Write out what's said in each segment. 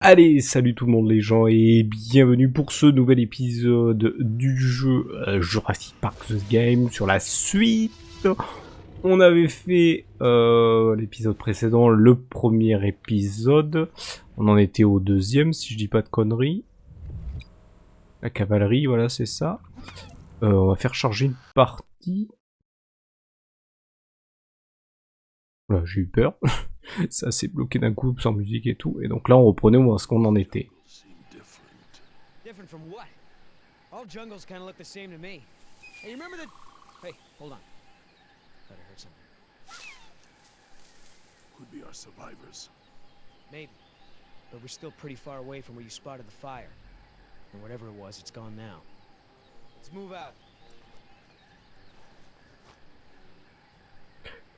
Allez, salut tout le monde les gens et bienvenue pour ce nouvel épisode du jeu Jurassic Park the Game sur la suite. On avait fait l'épisode précédent, le premier épisode. On en était au deuxième si je dis pas de conneries. La cavalerie, voilà c'est ça. On va faire charger une partie. Voilà, j'ai eu peur. Ça s'est bloqué d'un coup sans musique et tout. Et donc là on reprenait où est-ce qu'on en était. Different from what? All jungles kind of look the same to me. Hey, you remember the... Hey, hold on. Thought I heard something. Could be our survivors. Maybe. But we're still pretty far away from where you spotted the fire. And whatever it was, it's gone now. Let's move out.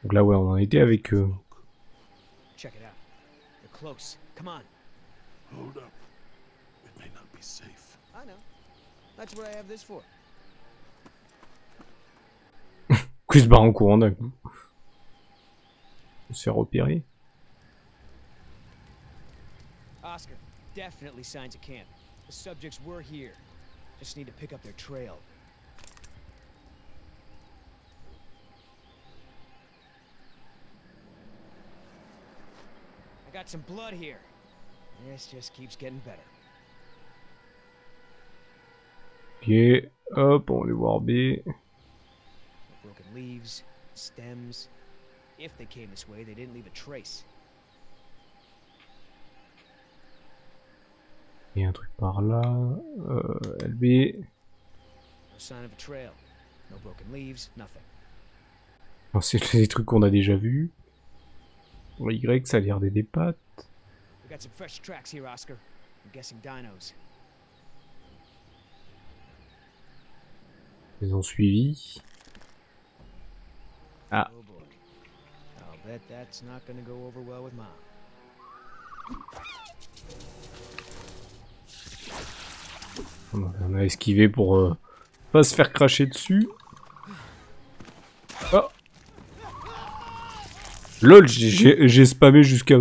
Donc là ouais on en était avec eux. Check it out. They're close. Come on. Hold up. It may not be safe. I know. That's what I have this for. Qui se barre en courant d'un coup. On se fait repérer. Oscar, definitely signs of camp. The subjects were here. Just need to pick up their trail. I got some blood here. This just keeps getting better. Ok, hop, on va aller voir B. Broken leaves, stems. If they came this way, they didn't leave a trace. Il y a un truc par là. LB. No sign of a trail. No broken leaves, nothing. Non, c'est des trucs qu'on a déjà vus. Pour Y, ça a l'air des pattes. We got some fresh tracks here, Oscar. I'm guessing dinos. Ils ont suivi. Ah. Oh boy. I'll bet that's not gonna go over well with Mom. On a esquivé pour pas se faire cracher dessus. Oh. Lol, j'ai spammé jusqu'à...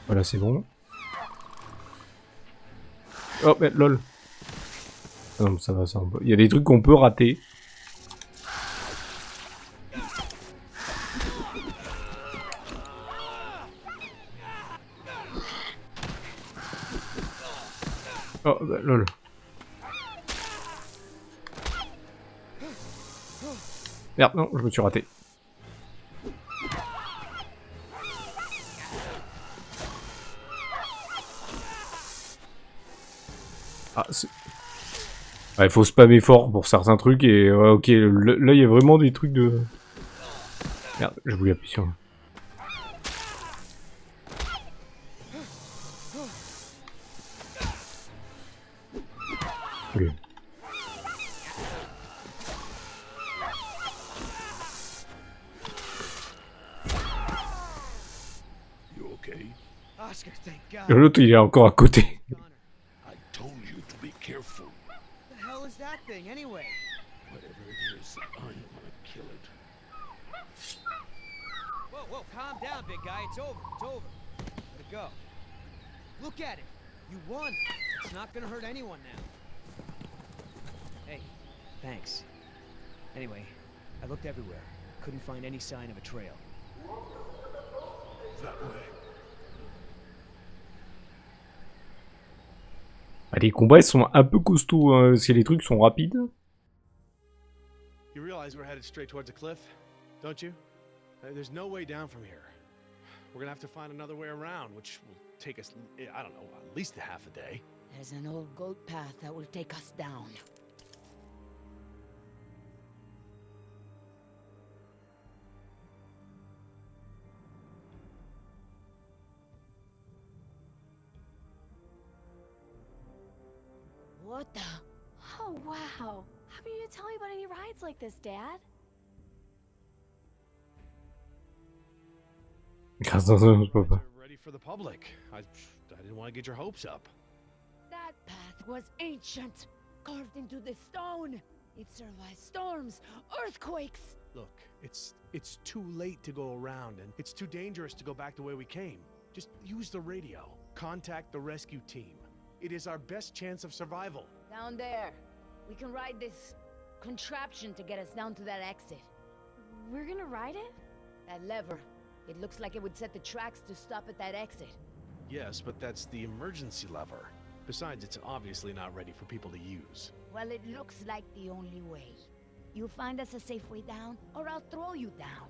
Voilà, c'est bon. Oh, mais lol. Non, ça va, ça va. Il y a des trucs qu'on peut rater. Oh, bah, lol. Merde, non, je me suis raté. Ah, ouais, il faut spammer fort pour certains trucs et ouais, ok, là il y a vraiment des trucs de... Merde, je voulais appuyer sur... Ok. You okay? Oscar, thank God. L'autre il est encore à côté. I told you to be careful. What the hell is that thing, anyway? Whatever it is, I'm gonna kill it. Whoa, whoa, calm down, big guy. It's over. It's over. Let it go. Look at it. You won. It's not gonna hurt anyone now. Hey, thanks. Anyway, I looked everywhere. Couldn't find any sign of a trail. That way. Ah, les combats ils sont un peu costauds, hein, parce que les trucs sont rapides. You realize we're headed straight towards a cliff, don't you? There's no way down from here. We're gonna have to find another way around, which will take us, I don't know, at least a half a day. There's an old goat path that will take us down. What the? Oh, wow. How come you didn't tell me about any rides like this, Dad? Grâce à ça, je peux pas. Ready for the public. I didn't want to get your hopes up. That path was ancient, carved into the stone. It survives storms, earthquakes. Look, it's too late to go around, and it's too dangerous to go back the way we came. Just use the radio. Contact the rescue team. It is our best chance of survival. Down there. We can ride this contraption to get us down to that exit. We're gonna ride it? That lever. It looks like it would set the tracks to stop at that exit. Yes, but that's the emergency lever. Besides, it's obviously not ready for people to use. Well, it looks like the only way. You find us a safe way down, or I'll throw you down.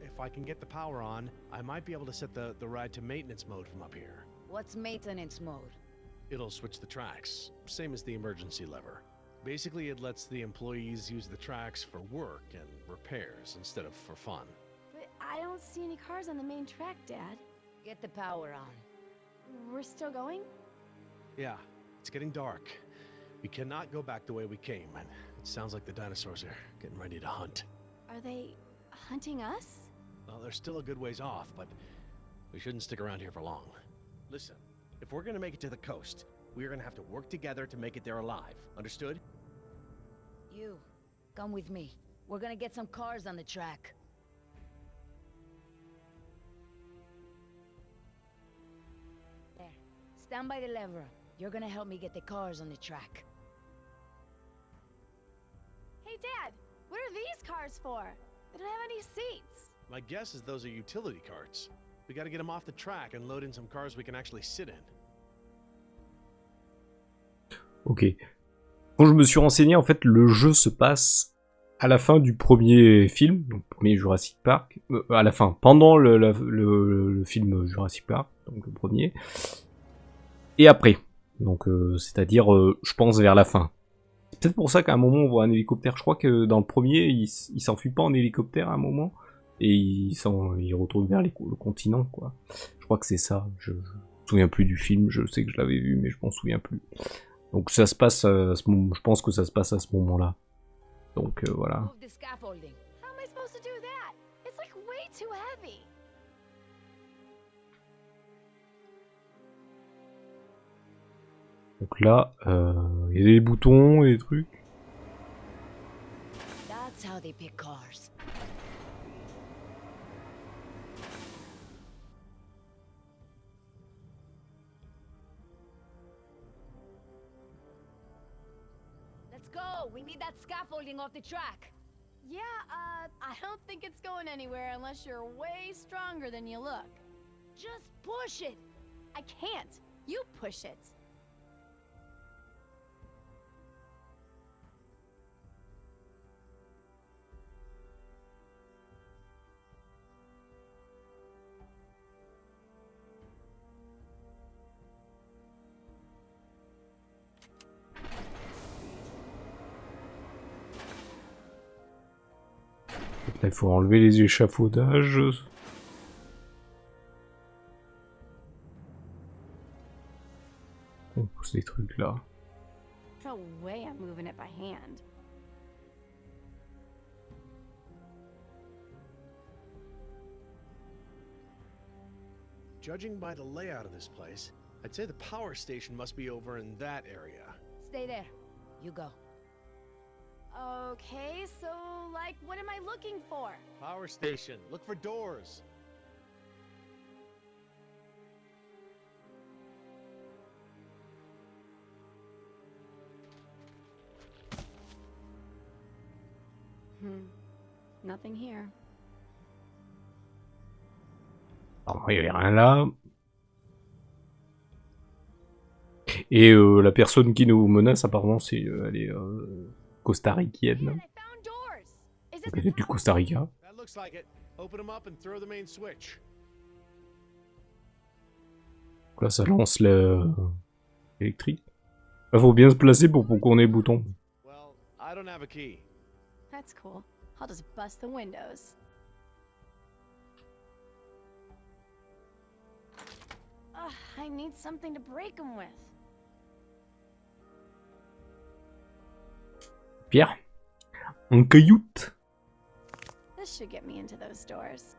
If I can get the power on, I might be able to set the ride to maintenance mode from up here. What's maintenance mode? It'll switch the tracks, same as the emergency lever. Basically, it lets the employees use the tracks for work and repairs instead of for fun. But I don't see any cars on the main track, Dad. Get the power on. We're still going? Yeah, it's getting dark. We cannot go back the way we came, and it sounds like the dinosaurs are getting ready to hunt. Are they hunting us? Well, they're still a good ways off, but we shouldn't stick around here for long. Listen, if we're gonna make it to the coast, we're gonna have to work together to make it there alive. Understood? You, come with me. We're gonna get some cars on the track. There. Stand by the lever. You're gonna help me get the cars on the track. Hey, Dad, what are these cars for? They don't have any seats. My guess is those are utility carts. We gotta get them off the track and load in some cars we can actually sit in. Ok. Quand je me suis renseigné, en fait, le jeu se passe à la fin du premier film, donc premier Jurassic Park, à la fin, pendant le film Jurassic Park, donc le premier, et après. Donc, c'est-à-dire, je pense, vers la fin. C'est peut-être pour ça qu'à un moment, on voit un hélicoptère. Je crois que dans le premier, il s'enfuit pas en hélicoptère à un moment, et il retourne vers le continent, quoi. Je crois que c'est ça. Je me souviens plus du film, je sais que je l'avais vu, mais je m'en souviens plus. Donc ça se passe à ce moment, je pense que ça se passe à ce moment-là. Donc voilà. Move the scaffolding. How am I supposed to do that? It's like way too heavy. Donc là, il y a des boutons et des trucs. That's how they pick cars. Let's go. We need that scaffolding off the track. Yeah, I don't think it's going anywhere unless you're way stronger than you look. Just push it. I can't. You push it. Là, il faut enlever les échafaudages. On pousse des trucs là. No way I'm moving it by hand. Judging by the layout of this place, I'd say the power station must be over in that area. Stay there. You go. Okay, so, like, what am I looking for? Power station. Look for doors. Nothing here. Alors, il n'y avait rien là. Et la personne qui nous menace, apparemment, elle est costaricaine. Man, I found doors. Is this Donc elle est du Costa Rica. That looks like it. Open them up and throw the main switch. Donc là, ça lance l'électrique. Là, faut bien se placer pour qu'on ait le bouton. Well, I don't have a key. That's cool. I'll just bust the windows. Ugh, I need something to break them with. Pierre, un cailloute. This should get me into those doors.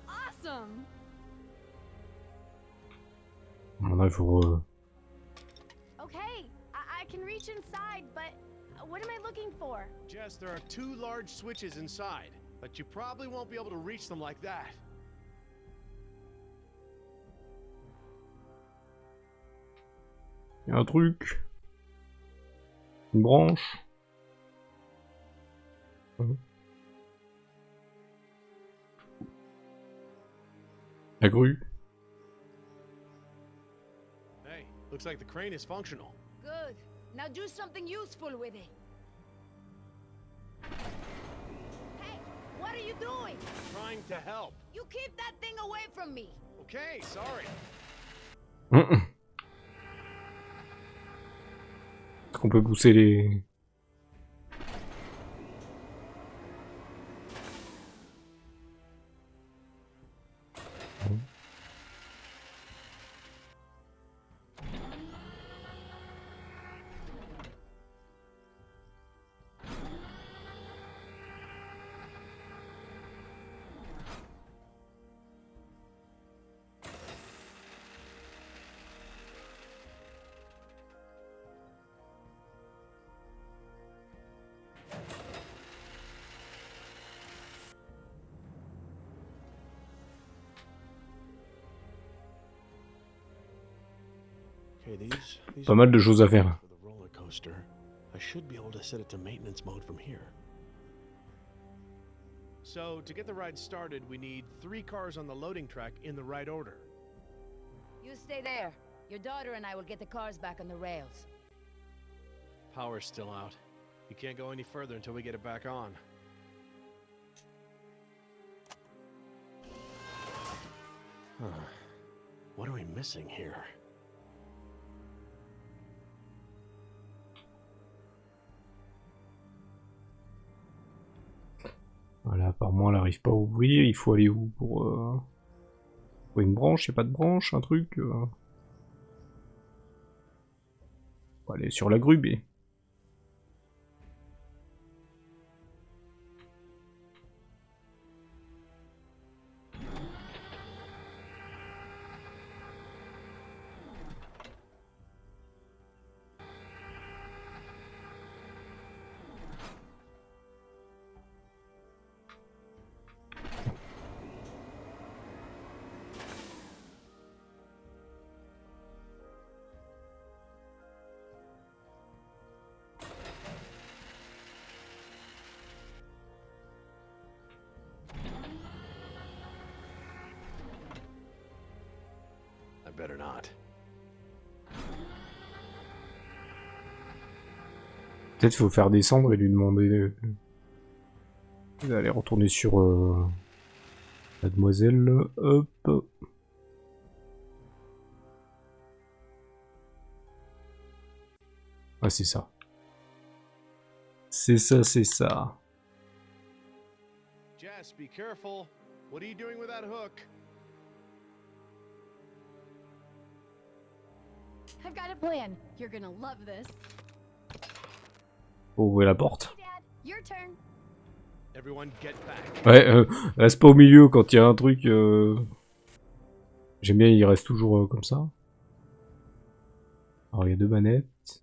Awesome! Maintenant, il faut I can reach inside, but what am I looking for? Jess, there are 2 large switches inside, but you probably won't be able to reach them like that. Il y a un truc. Une branche. La grue. Hey, looks like the crane is functional. Good. Now do something useful with it. Hey, what are you doing? Trying to help. You keep that thing away from me. Okay, sorry. Est-ce qu'on peut pousser les... Okay, these Pas mal de choses à faire. for the roller coaster. I should be able to set it to maintenance mode from here. So, to get the ride started, we need 3 cars on the loading track in the right order. You stay there. Your daughter and I will get the cars back on the rails. Power's still out. You can't go any further until we get it back on. Huh. What are we missing here? Voilà, apparemment elle n'arrive pas à ouvrir. Il faut aller où pour... Faut une branche, il n'y a pas de branche, un truc Faut aller sur la grue, mais... I better not. Peut-être faut faire descendre et lui demander d'aller retourner sur mademoiselle. Hop. Ah c'est ça. C'est ça, c'est ça. Jess, be careful. What are you doing with that hook? I've got a plan. You're gonna love this. Faut ouvrir la porte. Hey, Dad, your turn. Everyone get back. Ouais, reste pas au milieu quand il y a un truc. J'aime bien, il reste toujours comme ça. Alors il y a 2 manettes.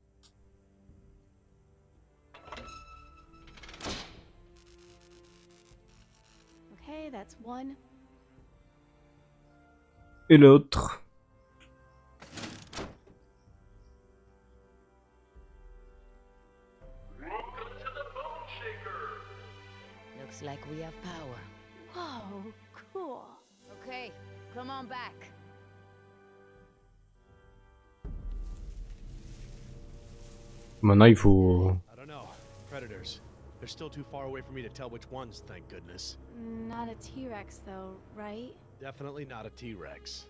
Okay, that's one. Et l'autre. Looks like we have power. Whoa, cool. Okay, come on back. Maintenant il faut... I don't know. Predators. They're still too far away for me to tell which ones, thank goodness. Not a T-Rex though, right? Definitely not a T-Rex.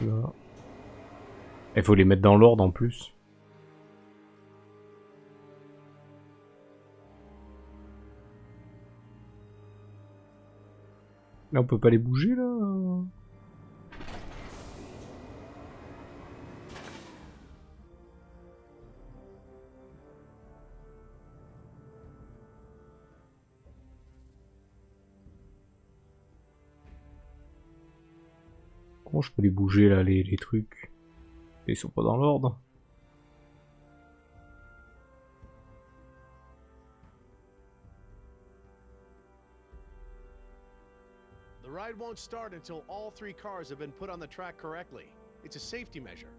Là. Il faut les mettre dans l'ordre en plus. Là on peut pas les bouger là. Comment je peux les bouger là, les trucs? Ils sont pas dans l'ordre. The ride won't start until all 3 cars have been put on the track correctly. It's a safety measure.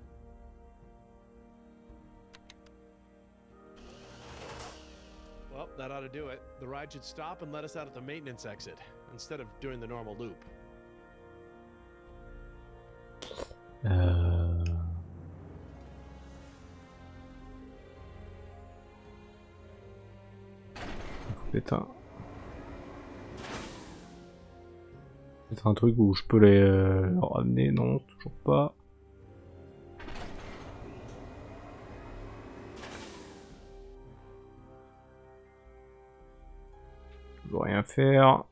Well, that ought to do it. The ride should stop and let us out at the maintenance exit, instead of doing the normal loop. Peut-être un truc où je peux les ramener, non, toujours pas. Je peux rien faire.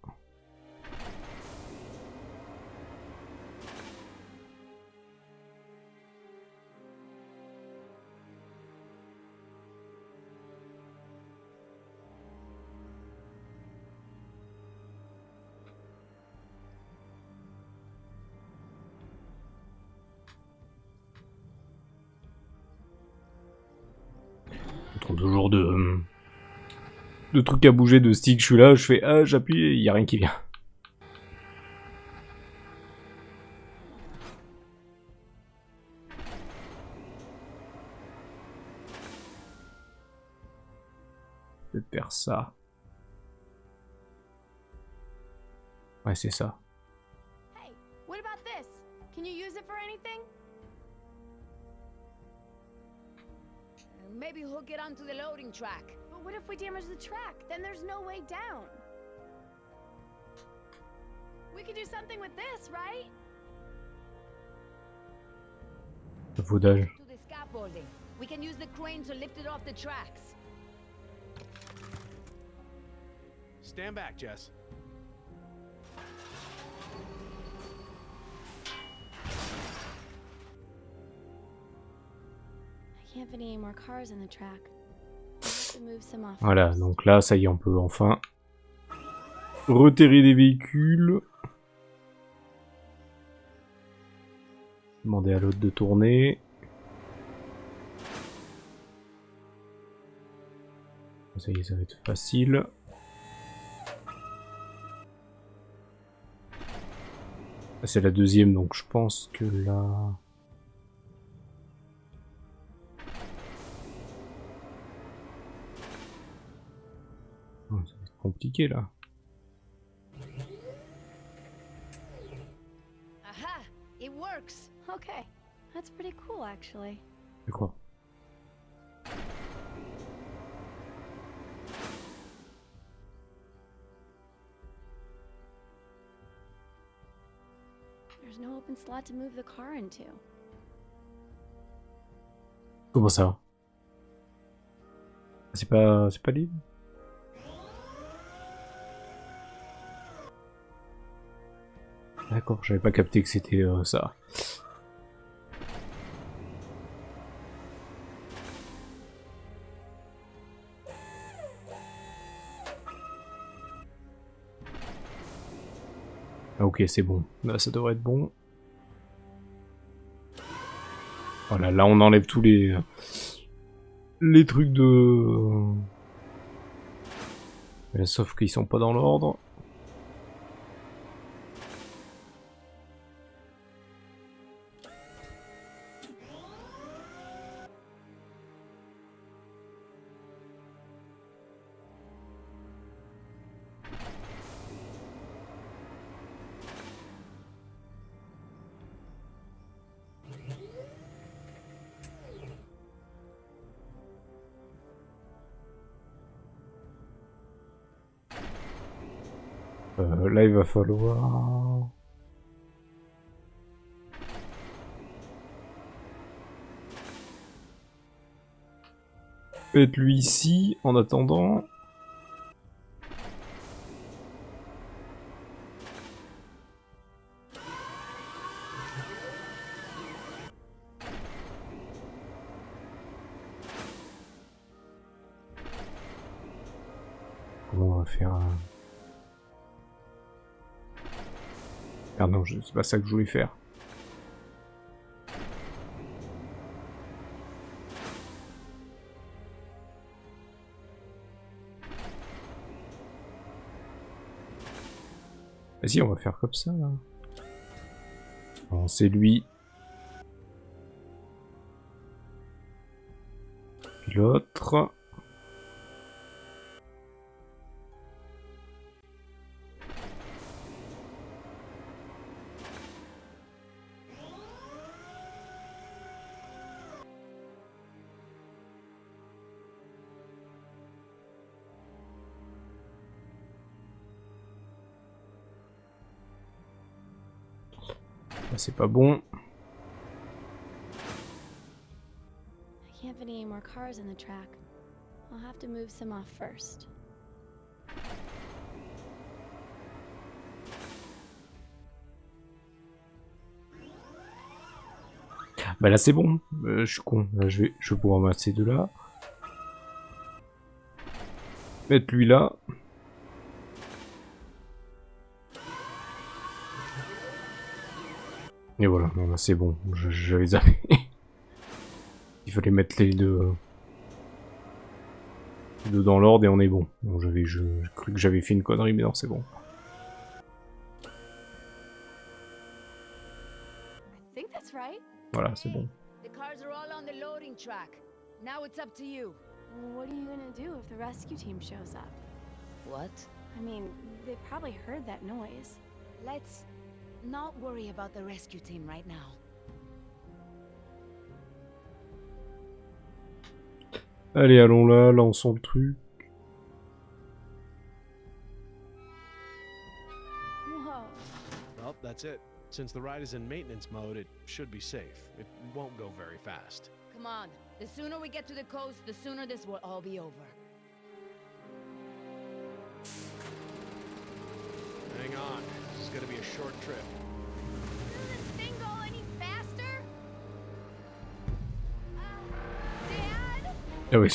Toujours de trucs à bouger, de stick, je suis là, je fais ah j'appuie et il n'y a rien qui vient. Peut-être faire ça. Ouais c'est ça. Hey, what about this? Can you use it for anything? Maybe hook it onto the loading track. But what if we damage the track? Then there's no way down. We could do something with this, right? Le vaudage. To the scaffolding. We can use the crane to lift it off the tracks. Stand back, Jess. I can't fit any more cars in the track. I have to move some off. Voilà, donc là, ça y est, on peut enfin reterrer des véhicules. Demander à l'autre de tourner. Ça y est, ça va être facile. C'est la deuxième, donc je pense que là... Oh, ça va être compliqué là. Aha! It works! Okay, that's pretty cool actually. C'est quoi? There's no open slot to move the car into. Comment ça? C'est pas libre? D'accord, j'avais pas capté que c'était ça. Ah, ok, c'est bon. Là, ça devrait être bon. Voilà, là on enlève tous les trucs de... Sauf qu'ils sont pas dans l'ordre. Là, il va falloir... mettre lui ici, en attendant. Comment on va faire... Ah non, c'est pas ça que je voulais faire. Vas-y, on va faire comme ça, là. Non, c'est lui. Puis l'autre. C'est pas bon. I can't fit any more cars in the track. I'll have to move some off first. Bah là c'est bon. Je suis con. Là, je vais pouvoir mettre ces deux là. Mettre lui là. Et voilà, non, là c'est bon, j'avais zappé. Il fallait mettre les deux dans l'ordre et on est bon. Bon j'ai cru que j'avais fait une connerie, mais non, c'est bon. I think that's right. Voilà, c'est bon. The cars are all on the loading track. Now it's up to you. What are you gonna do if the rescue team shows up? What? I mean, they probably heard that noise. Let's not worry about the rescue team right now. Allez, allons là, lançons le truc. Whoa. Well, that's it. Since the ride is in maintenance mode, it should be safe. It won't go very fast. Come on. The sooner we get to the coast, the sooner this will all be over. Hang on. This is gonna be a short trip. Does this thing go any faster? Dad? Ah oui.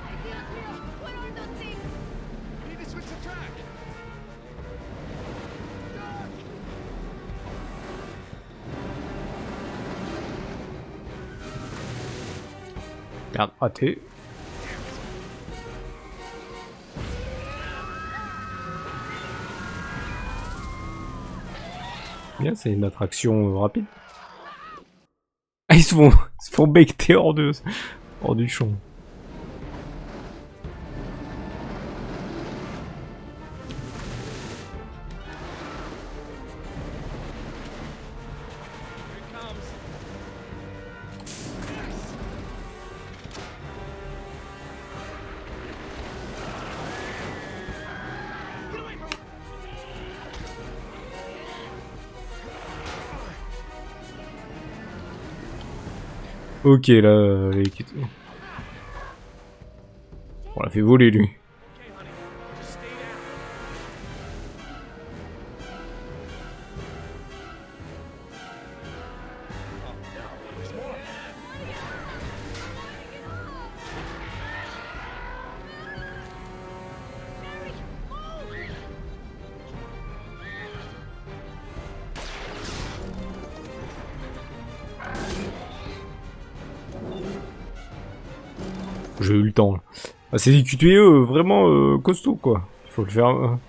Ideas, Mira. What are those things? We need to switch the track. Merde, raté. Bien, c'est une attraction rapide. Ah, ils se font becter hors du champ. Ok, là, les quittes. On l'a fait voler, lui. Okay, honey. Just stay down. Oh, no. There's more. J'ai eu le temps. Là. Ah, c'est des QTE vraiment costaud, quoi. Il faut le faire.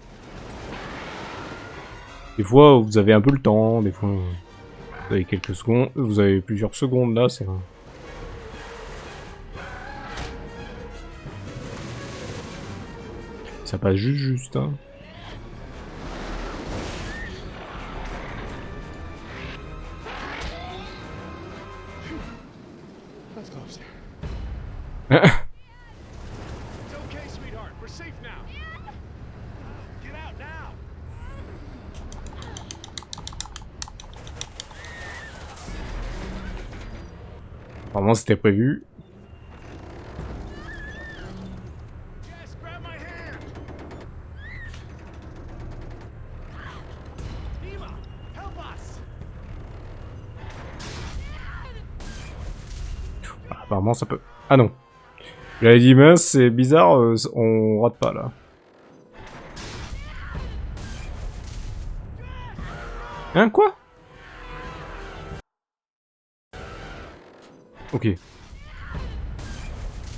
Des fois, vous avez un peu le temps. Des fois, vous avez quelques secondes. Vous avez plusieurs secondes, là, c'est... Ça passe juste, hein. That's close. Ah, It's okay, sweetheart. We're safe now. Get out now. apparemment, c'était prévu. Yes, grab my hand. Ema, help us. Apparemment, ça peut... Ah non. J'avais dit, mince, c'est bizarre, on rate pas, là. Hein, quoi? Ok.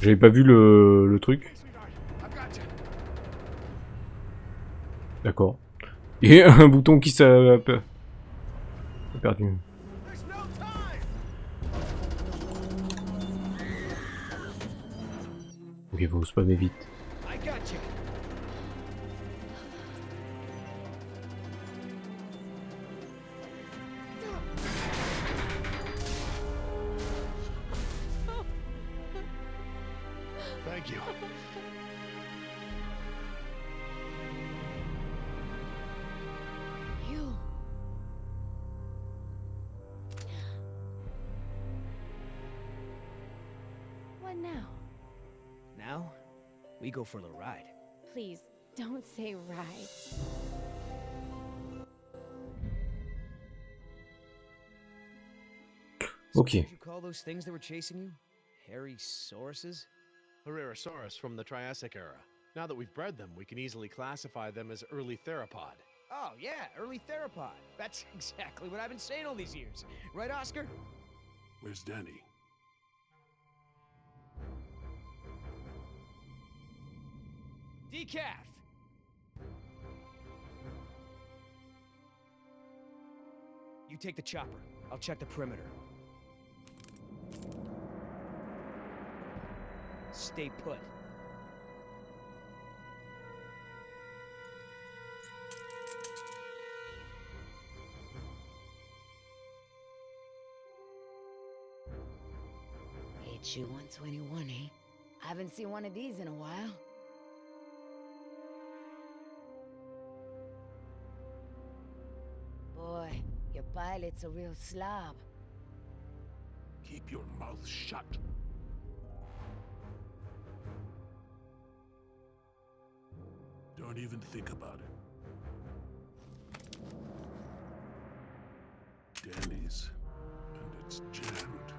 J'avais pas vu le truc. Hey, sweetheart. I've got D'accord. Et un bouton qui s'est perdu. There's no time. Ok, faut spammer vite. I got you. Thank you. You. What now? Now, we go for the ride. Please, don't say ride. So Ok. What did you call those things that were chasing you? Hairy sauruses? Herrerasaurus from the Triassic era. Now that we've bred them, we can easily classify them as early theropod. Oh, yeah, early theropod. That's exactly what I've been saying all these years. Right, Oscar? Where's Danny? Decaf! You take the chopper. I'll check the perimeter. Stay put. HU-121, eh? I haven't seen one of these in a while. Boy, your pilot's a real slob. Keep your mouth shut. Don't even think about it. Danny's, and it's jammed.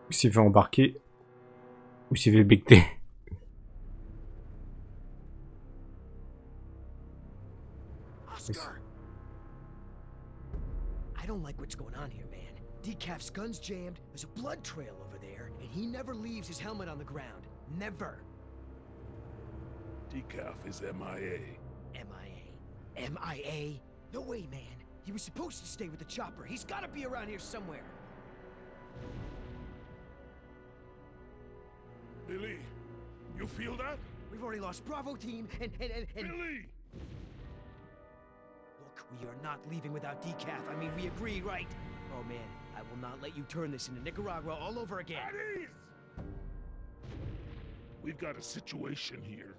Il s'est fait embarquer. Ou il s'est fait becter. Oscar! I don't like what's going on here, man. Decaf's gun's jammed, there's a blood trail over there, and he never leaves his helmet on the ground. Never. Decaf is MIA. MIA. MIA? No way, man. He was supposed to stay with the chopper. He's gotta be around here somewhere. Billy, you feel that? We've already lost Bravo team, and... Billy! Look, we are not leaving without Decaf. I mean, we agree, right? Oh, man, I will not let you turn this into Nicaragua all over again. At ease! We've got a situation here.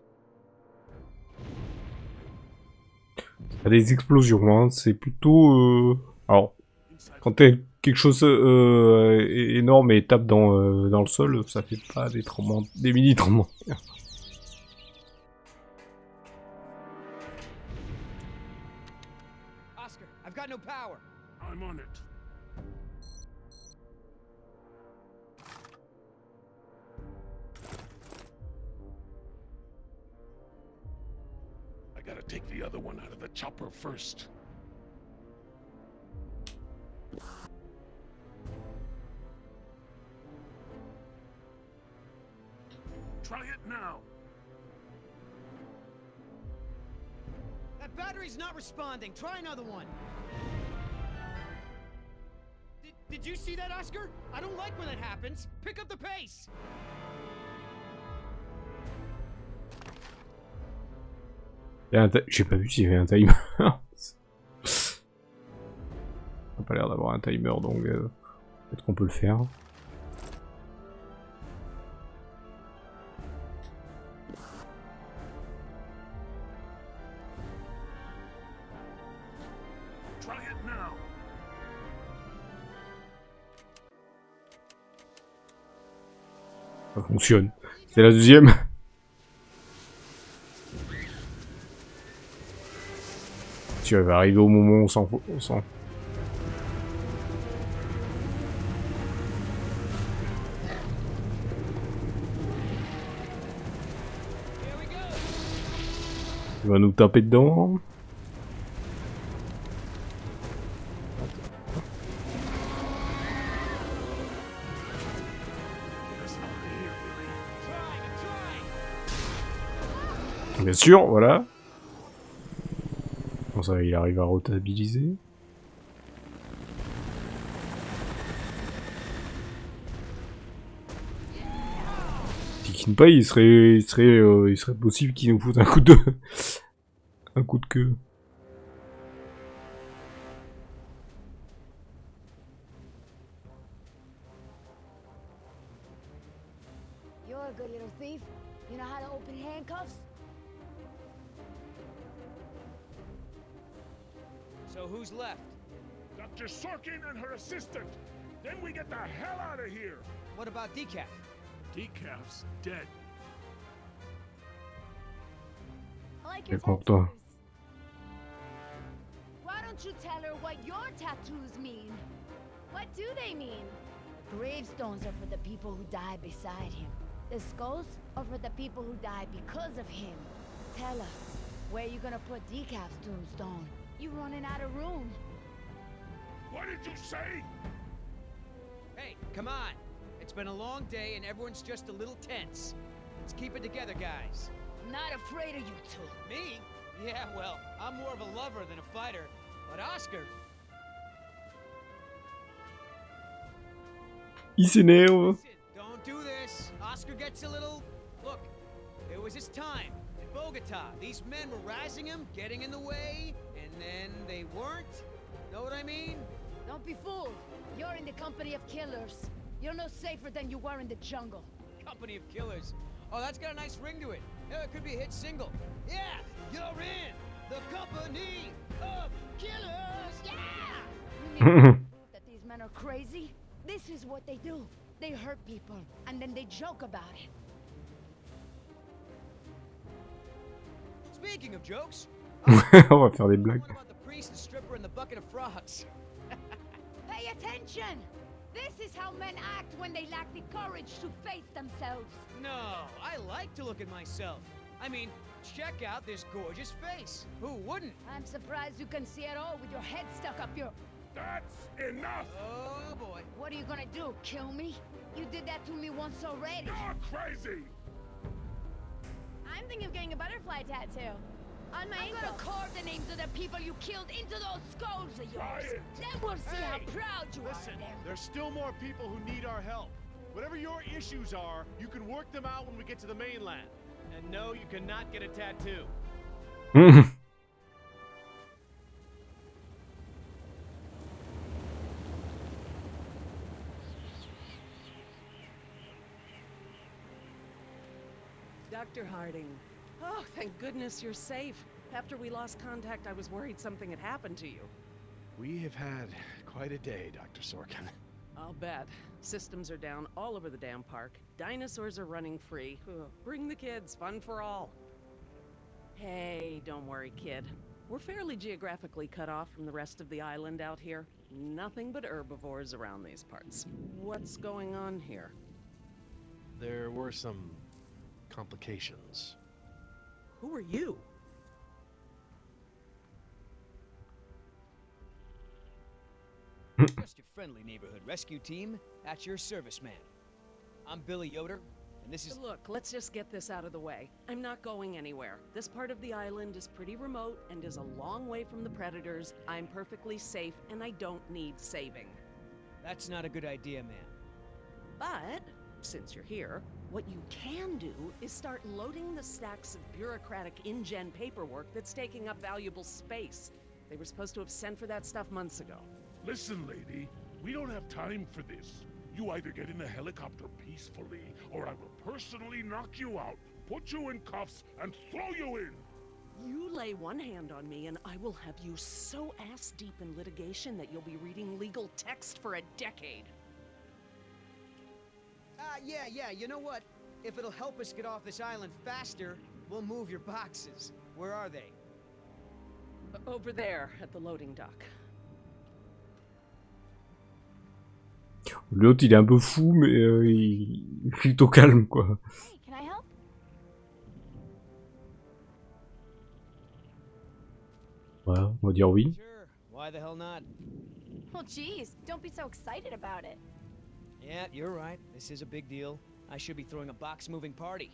Il y a des explosions, hein. C'est plutôt... Alors, quand quelque chose énorme et tape dans le sol, ça fait pas des tremblements, des mini tremblements. Oscar, I've got no power. I'm on it. I gotta take the other one out of the chopper first. Try it now. That battery's not responding. Try another one. Did you see that, Oscar? I don't like when that happens. Pick up the pace. J'ai pas vu s'il y avait un timer. Ça n'a pas l'air d'avoir un timer, donc peut-être qu'on peut le faire. Try it now. Ça fonctionne. C'est la deuxième. Tu vas arriver au moment où on s'en... Il va nous taper dedans. Bien sûr, voilà. Bon, ça, il arrive à rotabiliser. S'il quitte pas, il serait possible qu'il nous foute un coup de queue. You're a good little thief. You know how to open handcuffs? So who's left? Dr. Sorkin and her assistant. Then we get the hell out of here. What about Decaf? Decaf's dead. I like your Content. tattoos. Why don't you tell her what your tattoos mean? What do they mean? Gravestones are for the people who died beside him. The skulls are for the people who died because of him. Tell us, where you gonna put Decaf's tombstone? You running out of room. What did you say? Hey, come on. It's been a long day and everyone's just a little tense. Let's keep it together, guys. I'm not afraid of you two. Me? Yeah, well, I'm more of a lover than a fighter. But Oscar, Il s'énerve. listen, don't do this. Oscar gets a little... Look, it was his time in Bogota. These men were razzing him, getting in the way, and then they weren't. Know what I mean? Don't be fooled. You're in the company of killers. You're no safer than you were in the jungle. Company of Killers. Oh, that's got a nice ring to it. Yeah, it could be a hit single. Yeah, you're in the Company of Killers. Yeah! You mean that these men are crazy? This is what they do. They hurt people, and then they joke about it. Speaking of jokes, On va faire des what blagues. about the priest, the stripper, and the bucket of frogs? Pay attention! This is how men act when they lack the courage to face themselves. No, I like to look at myself. I mean, check out this gorgeous face. Who wouldn't? I'm surprised you can see at all with your head stuck up your... That's enough. Oh boy. What are you gonna do, kill me? You did that to me once already. You're crazy. I'm thinking of getting a butterfly tattoo. On my I'm ankle. gonna carve the names of the people you killed into those skulls of yours. Quiet. Then we'll see how Hey, proud you Listen, are of them. there's still more people who need our help. Whatever your issues are, you can work them out when we get to the mainland. And no, you cannot get a tattoo. Dr. Harding. Oh, thank goodness you're safe. After we lost contact, I was worried something had happened to you. We have had quite a day, Dr. Sorkin. I'll bet. Systems are down all over the damn park. Dinosaurs are running free. Ugh, bring the kids, fun for all. Hey, don't worry, kid. We're fairly geographically cut off from the rest of the island out here. Nothing but herbivores around these parts. What's going on here? There were some complications. Who are you? Just your friendly neighborhood rescue team at your service, man. I'm Billy Yoder, and this is... Look, let's just get this out of the way. I'm not going anywhere. This part of the island is pretty remote and is a long way from the predators. I'm perfectly safe, and I don't need saving. That's not a good idea, man. But, since you're here, what you can do is start loading the stacks of bureaucratic InGen paperwork that's taking up valuable space. They were supposed to have sent for that stuff months ago. Listen, lady, we don't have time for this. You either get in the helicopter peacefully, or I will personally knock you out, put you in cuffs, and throw you in. You lay one hand on me and I will have you so ass-deep in litigation that you'll be reading legal text for a decade. Yeah, you know what? If it'll help us get off this island faster, we'll move your boxes. Where are they? Over there, at the loading dock. L'autre, il est un peu fou, mais il est plutôt calme, quoi. Hey, can I help? Ouais, on va dire oui. Sure. Why the hell not? Well, geez, don't be so excited about it. Yeah, you're right. This is a big deal. I should be throwing a box-moving party.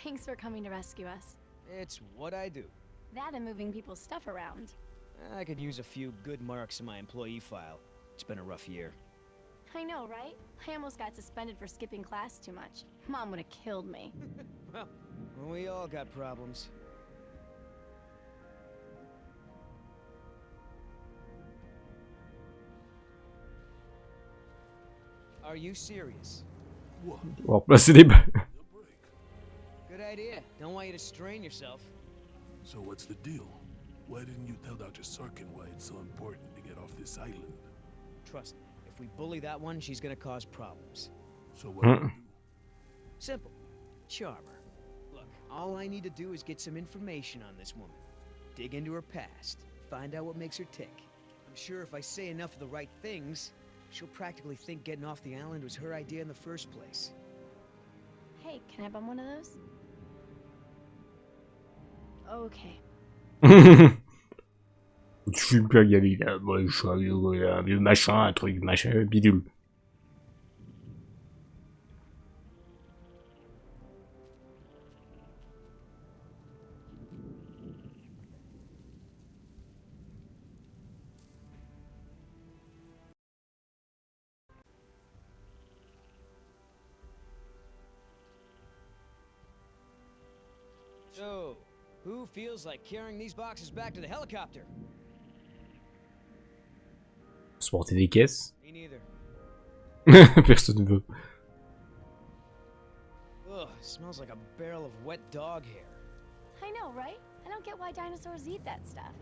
Thanks for coming to rescue us. It's what I do. That and moving people's stuff around. I could use a few good marks in my employee file. It's been a rough year. I know, right? I almost got suspended for skipping class too much. Mom would have killed me. Well, we all got problems. Are you serious? What? On va remplacer des balles. A break. Good idea. Don't want you to strain yourself. So what's the deal? Why didn't you tell Dr. Sorkin why it's so important to get off this island? Trust me, if we bully that one, she's gonna cause problems. So what do we do? Simple. Charm her. Look, all I need to do is get some information on this woman. Dig into her past. Find out what makes her tick. I'm sure if I say enough of the right things, she'll practically think getting off the island was her idea in the first place. Hey, can I bum one of those? Okay. Tu fumes plus, Gabi, là. Moi, je suis un vieux machin, un truc, machin, bidule. So, who feels like carrying these boxes back to the helicopter? Se porter des caisses. Me neither. Personne ne veut. Ugh, smells like a barrel of wet dog hair. I know, right? I don't get why dinosaurs eat that stuff.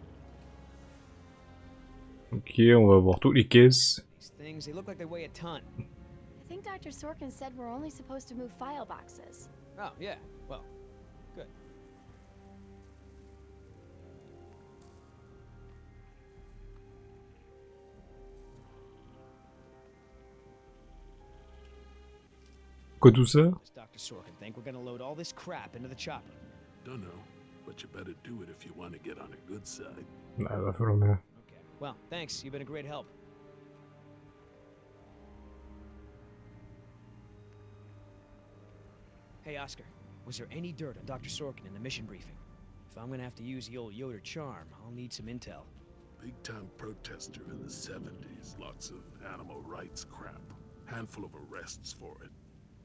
Ok, on va voir toutes les caisses. These things, they look like they weigh a ton. I think Dr. Sorkin said we're only supposed to move file boxes. Oh, yeah. Well, good. Quoi tout ça? Does Dr. Sorkin think we're gonna load all this crap into the chopper? Don't know, but you better do it if you want to get on a good side. Ah, va falloir me... Okay. Well, thanks. You've been a great help. Hey, Oscar. Was there any dirt on Dr. Sorkin in the mission briefing? If I'm gonna have to use the old Yoder charm, I'll need some intel. Big-time protester in the 70s. Lots of animal rights crap. Handful of arrests for it.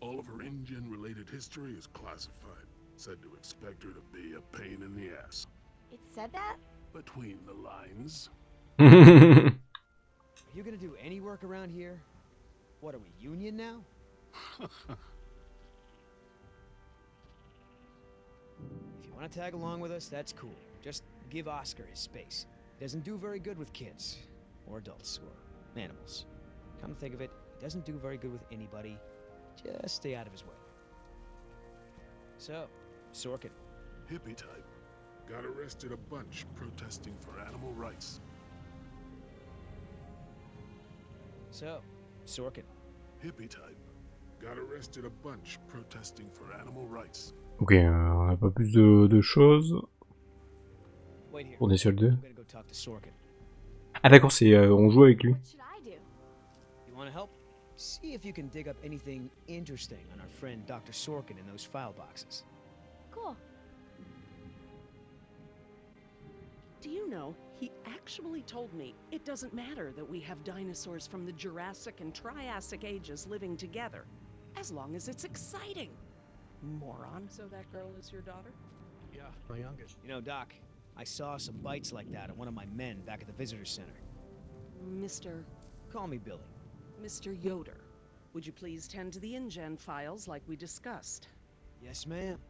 All of her InGen-related history is classified. Said to expect her to be a pain in the ass. It said that? Between the lines. Are you gonna do any work around here? What, are we union now? If you want to tag along with us, that's cool. Just give Oscar his space. Doesn't do very good with kids. Or adults. Or animals. Come to think of it, doesn't do very good with anybody. Just stay out of his way. So, Sorkin. Hippie type. Got arrested a bunch protesting for animal rights. So, Sorkin. Hippie type. Got arrested a bunch protesting for animal rights. Ok, on n'a pas plus de choses. Wait here. On est sur le 2. I'm gonna go talk to Sorkin. Ah d'accord, c'est on joue avec lui. What should I do? You want to help? See if you can dig up anything interesting on our friend Dr. Sorkin in those file boxes. Cool. Do you know, he actually told me it doesn't matter that we have dinosaurs from the Jurassic and Triassic ages living together, as long as it's exciting. Moron. So that girl is your daughter? Yeah, my youngest. You know, Doc, I saw some bites like that on one of my men back at the visitor center. Mr. Call me Billy. Mr. Yoder, would you please tend to the InGen files like we discussed? Yes, ma'am.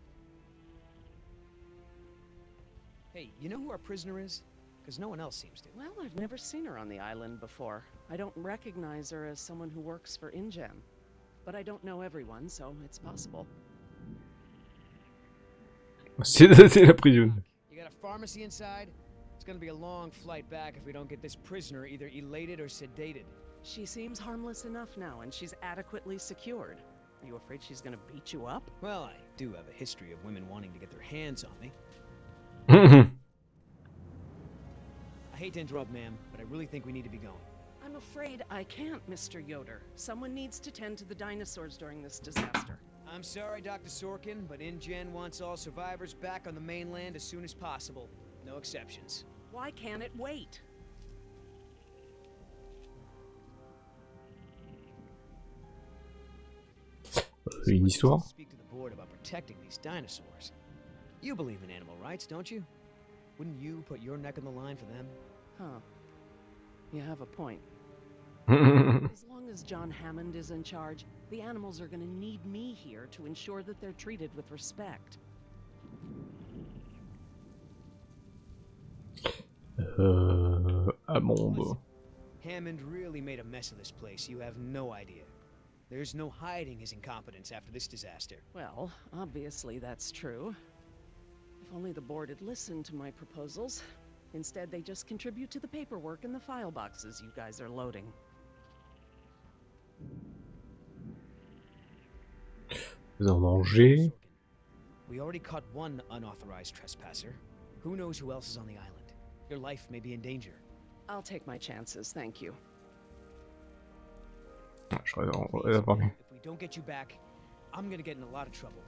Hey, you know who our prisoner is? Because no one else seems to. Well, I've never seen her on the island before. I don't recognize her as someone who works for InGen. But I don't know everyone, so it's possible. C'est la prison. You got a pharmacy inside? It's gonna be a long flight back if we don't get this prisoner either elated or sedated. She seems harmless enough now, and she's adequately secured. Are you afraid she's gonna beat you up? Well, I do have a history of women wanting to get their hands on me. I hate to interrupt, ma'am, but I really think we need to be going. I'm afraid I can't, Mr. Yoder. Someone needs to tend to the dinosaurs during this disaster. I'm sorry, Dr. Sorkin, but InGen wants all survivors back on the mainland as soon as possible. No exceptions. Why can't it wait? Une histoire. Speak to the board about protecting these dinosaurs. You believe in animal rights, don't you? Wouldn't you put your neck on the line for them? Huh. You have a point. As long as John Hammond is in charge, the animals are going to need me here to ensure that they're treated with respect. Amande. Hammond really made a mess of this place. You have no idea. There's no hiding his incompetence after this disaster. Well, obviously that's true. If only the board had listened to my proposals. Instead, they just contribute to the paperwork in the file boxes you guys are loading. Vous en mangez. We already caught one unauthorized trespasser. Who knows who else is on the island? Your life may be in danger. I'll take my chances, thank you. Je crois Please, if we don't get you back, I'm gonna get in a lot of trouble.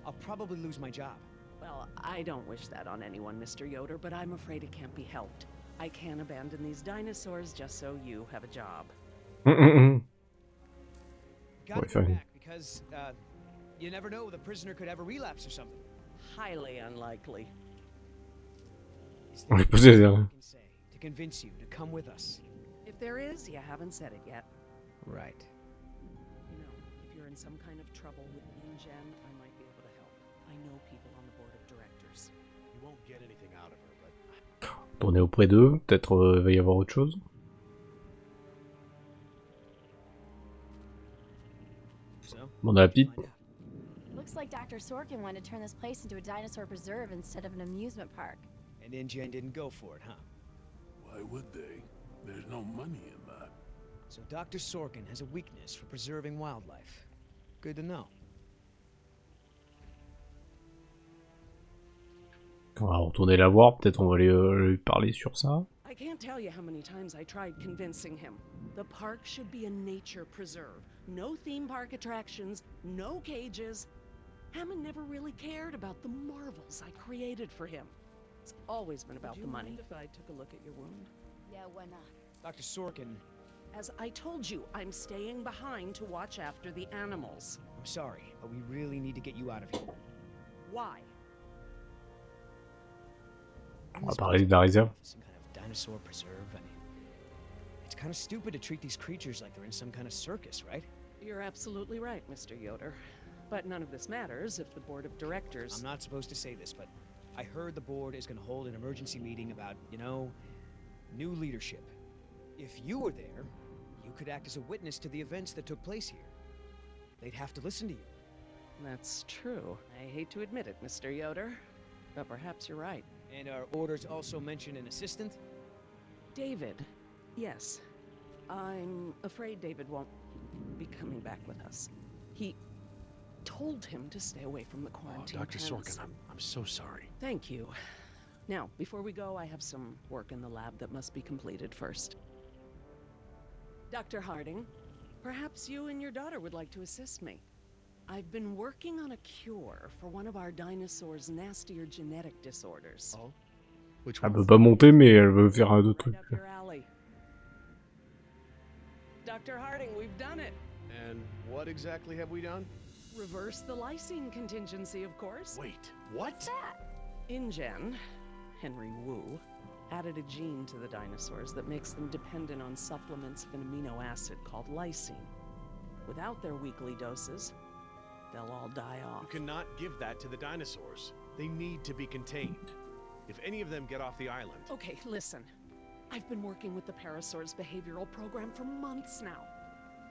I'll probably lose my job. Well, I don't wish that on anyone, Mr. Yoder, but I'm afraid it can't be helped. I can't abandon these dinosaurs just so you have a job. Gotta go back because, you never know, the prisoner could have a relapse or something. Highly unlikely. Is On there lui posait des... anything I can say to convince you to come with us? If there is, you haven't said it yet. Right. You know, if you're in some kind of trouble with InGen, I might be able to help. I know people on the board of directors. You won't get anything out of her, but Tourner auprès d'eux, peut-être va y avoir autre chose. So, Bon appétit. find out. Looks like Dr. Sorkin wanted to turn this place into a dinosaur preserve instead of an amusement park. And InGen didn't go for it, huh? Why would they? There's no money in that. So Dr. Sorkin has a weakness for preserving wildlife. Good to know. On va retourner la voir, peut-être on va lui parler sur ça. I can't tell you how many times I tried convincing him. The park should be a nature preserve. No theme park attractions, no cages. Hammond never really cared about the marvels I created for him. It's always been about the money. If I took a look at your wound. Yeah, why not? Dr. Sorkin, As I told you, I'm staying behind to watch after the animals. I'm sorry, but we really need to get you out of here. Why? On va parler de la réserve. Some kind of dinosaur preserve. I mean, it's kind of stupid to treat these creatures like they're in some kind of circus, right? You're absolutely right, Mr. Yoder. But none of this matters if the board of directors... I'm not supposed to say this, but I heard the board is going to hold an emergency meeting about, you know, new leadership. If you were there, you could act as a witness to the events that took place here. They'd have to listen to you. That's true. I hate to admit it, Mr. Yoder, but perhaps you're right. And our orders also mention an assistant? David, yes. I'm afraid David won't be coming back with us. He told him to stay away from the quarantine Dr. tents. Sorkin, I'm so sorry. Thank you. Now, before we go, I have some work in the lab that must be completed first. Dr. Harding, perhaps you and your daughter would like to assist me. I've been working on a cure for one of our dinosaurs' nastier genetic disorders. Oh? Which Elle one? peut pas monter, mais elle veut faire un autre Right truc. up your alley. Dr. Harding, we've done it. And what exactly have we done? Reverse the lysine contingency, of course. Wait, what? That. InGen, Henry Roux, added a gene to the dinosaurs that makes them dependent on supplements of an amino acid called lysine. Without their weekly doses, they'll all die You off. cannot give that to the dinosaurs. They need to be contained. If any of them get off the island, Okay, listen. I've been working with the Parasaur's behavioral program for months now.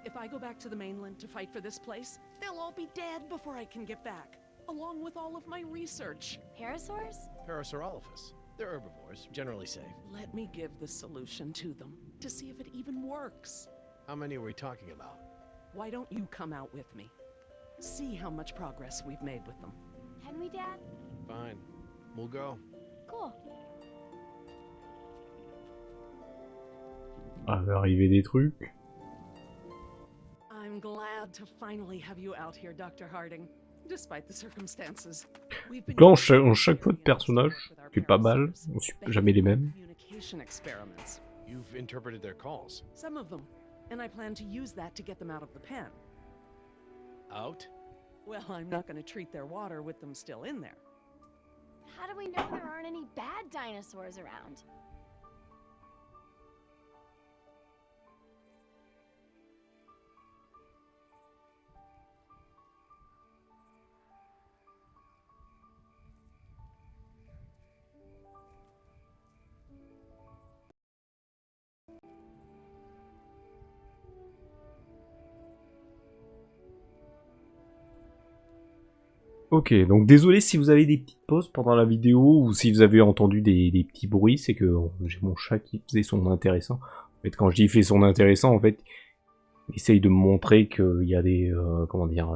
If I go back to the mainland to fight for this place, they'll all be dead before I can get back, along with all of my research. Parasaurs? Parasaurolophus. They're herbivores, generally safe. Let me give the solution to them to see if it even works. How many are we talking about? Why don't you come out with me? See how much progress we've made with them. Henry, Dad? Fine. We'll go. Cool. Ah, va arriver des trucs. I'm I'm glad to finally have you out here, Dr. Harding, despite the circumstances. We've been Donc là, on chaque fois de personnage, qui est pas mal, on suit jamais les mêmes. Communication experiments. You've interpreted their calls. Some of them, and I plan to use that to get them out of the pen. Out? Well, I'm not going to treat their water with them still in there. How do we know there aren't any bad dinosaurs around? Ok, donc désolé si vous avez des petites pauses pendant la vidéo ou si vous avez entendu des petits bruits, c'est que j'ai mon chat qui faisait son intéressant. En fait, quand je dis fait son intéressant, en fait, il essaye de me montrer qu'il y a des... comment dire...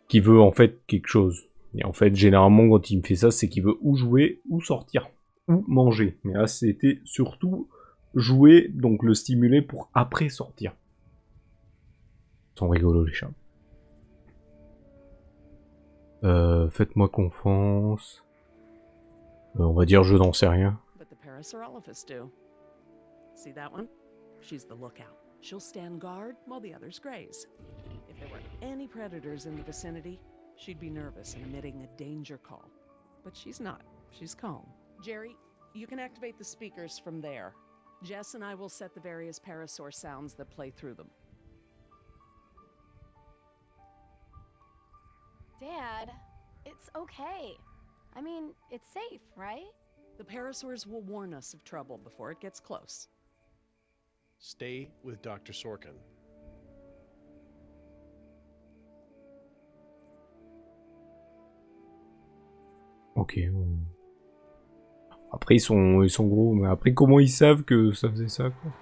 qu'il veut en fait quelque chose. Et en fait, généralement, quand il me fait ça, c'est qu'il veut ou jouer, ou sortir, ou manger. Mais là, c'était surtout jouer, donc le stimuler pour après sortir. Ils sont rigolos, les chats. Faites-moi confiance. On va dire je n'en sais rien. But the Parasaurolophus do. See that one? She's the lookout. She'll stand guard while the others graze. If there were any predators in the vicinity, she'd be nervous and emitting a danger call. But she's not. She's calm. Jerry, you can activate the speakers from there. Jess and I will set the various parasaur sounds that play through them. Dad, it's okay. I mean, it's safe, right? The parasaurs will warn us of trouble before it gets close. Stay with Dr. Sorkin. Ok. Après ils sont gros, mais après comment ils savent que ça faisait ça quoi?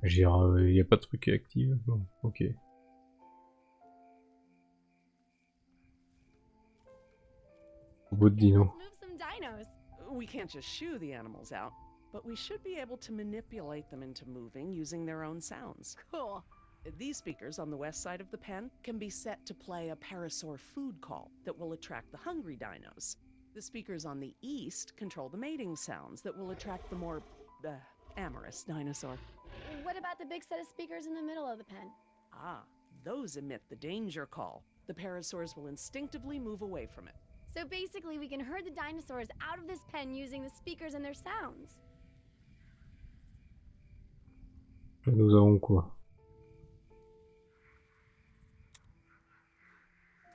Je veux dire, il n'y a pas de truc actif. Non. Ok. Beau de dino. Move some dinos. We can't just shoo the animals out, but we should be able to manipulate them into moving using their own sounds. Cool. These speakers on the west side of the pen can be set to play a parasaur food call that will attract the hungry dinos. The speakers on the east control the mating sounds that will attract the more amorous dinosaur. What about the big set of speakers in the middle of the pen? Ah, those emit the danger call. The parasaurs will instinctively move away from it. So basically, we can herd the dinosaurs out of this pen using the speakers and their sounds. Nous avons quoi?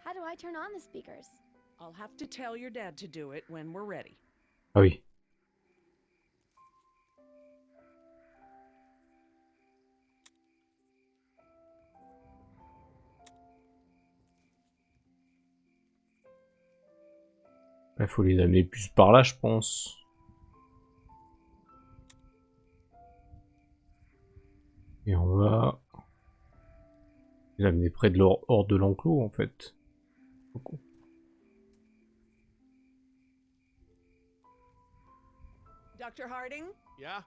How do I turn on the speakers? I'll have to tell your dad to do it when we're ready. Ah oui. Il faut les amener plus par là, je pense. Et on va les amener près de hors de l'enclos, en fait. Beaucoup. Dr. Harding? Yeah?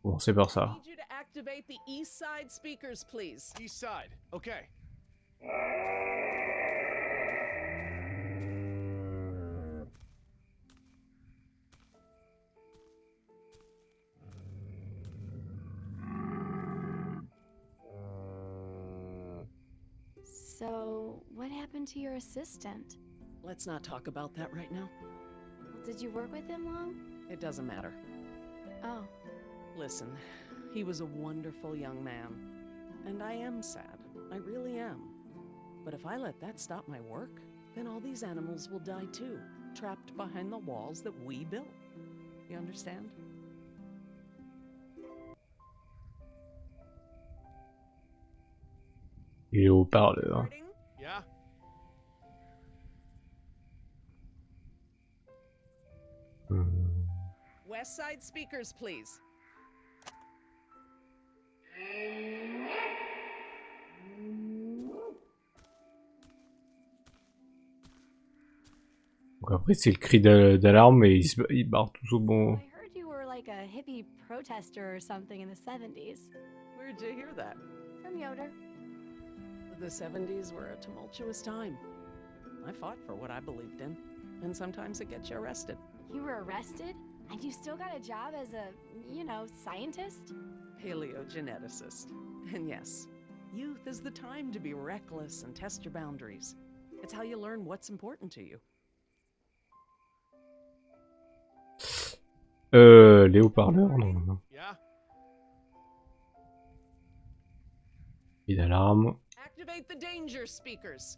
Bon, c'est par I ça. need you to activate the east side speakers, please. East side. Okay. So, what happened to your assistant? Let's not talk about that right now. Did you work with him long? It doesn't matter. Oh. Listen, he was a wonderful young man. And I am sad. I really am. But if I let that stop my work, then all these animals will die too, trapped behind the walls that we built. You understand? Il est haut-parleur. Harding? Yeah? West side speakers, please. Donc Après, c'est le cri d'alarme et ils barrent tous au bon. I heard you were like a hippie protester or something in the 70s. Where'd you hear that? From Yoder. The 70s were a tumultuous time. I fought for what I believed in, and sometimes it gets you arrested. You were arrested? And you still got a job as a, scientist? Paleogeneticist. And yes, youth is the time to be reckless and test your boundaries. It's how you learn what's important to you. Les haut-parleurs, non. Yeah? Et d'alarme. Activate the danger speakers.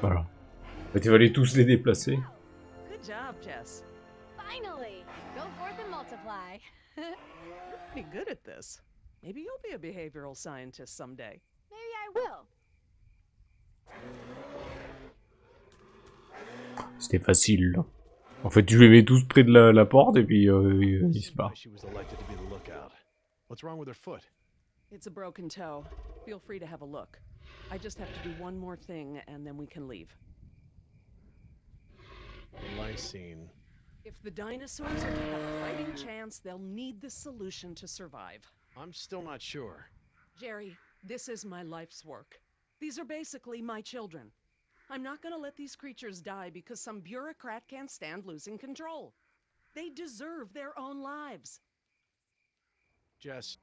Voilà. En fait, il fallait tous les déplacer. Good job, Jess. Finally! Go forth and multiply. You're pretty good at this. Maybe you'll be a behavioral scientist someday. Maybe I will. C'était facile, là. En fait, tu les mets tous près de la porte et puis ils se barrent. She was elected to be the lookout. What's wrong with her foot? It's a broken toe. Feel free to have a look. I just have to do one more thing and then we can leave. Lysine. If the dinosaurs are to have a fighting chance, they'll need this solution to survive. I'm still not sure. Jerry, this is my life's work. These are basically my children. I'm not gonna let these creatures die because some bureaucrat can't stand losing control. They deserve their own lives. Jess.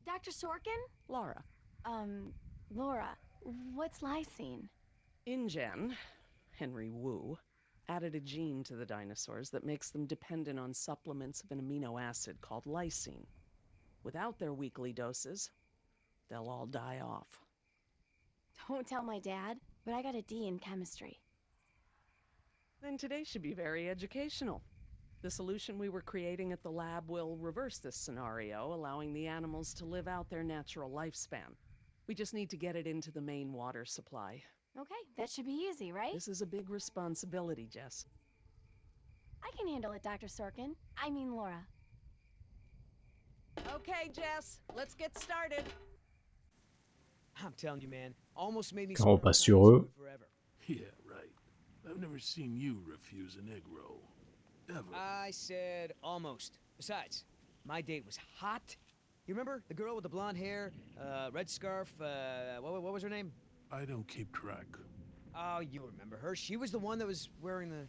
Dr. Sorkin? Laura, Laura, what's lysine? InGen, Henry Roux, added a gene to the dinosaurs that makes them dependent on supplements of an amino acid called lysine. Without their weekly doses, they'll all die off. Don't tell my dad, but I got a D in chemistry. Then today should be very educational. The solution we were creating at the lab will reverse this scenario, allowing the animals to live out their natural lifespan. We just need to get it into the main water supply. Okay, that should be easy, right? This is a big responsibility, Jess. I can handle it, Dr. Sorkin. I mean Laura. Okay, Jess, let's get started. I'm telling you, man, almost made me Quand on swear passe on sur dinosaurs eux. forever. Yeah, right. I've never seen you refuse an egg roll. Ever. I said almost. Besides, my date was hot. You remember the girl with the blonde hair, red scarf? What was her name? I don't keep track. Oh, you remember her? She was the one that was wearing the.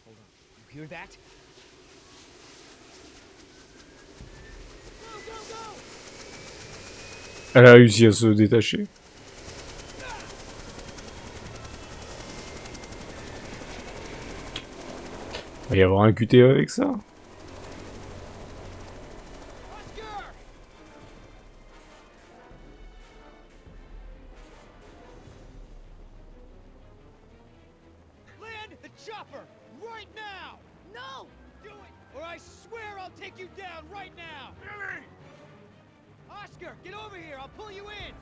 Hold on. You hear that? Go, go, go! Elle a réussi à se détacher. Il va y avoir un QTE avec ça. Oscar! Land the chopper right now! No! Do it, or I swear I'll take you down right now! Billy! Oscar, get over here! I'll pull you in!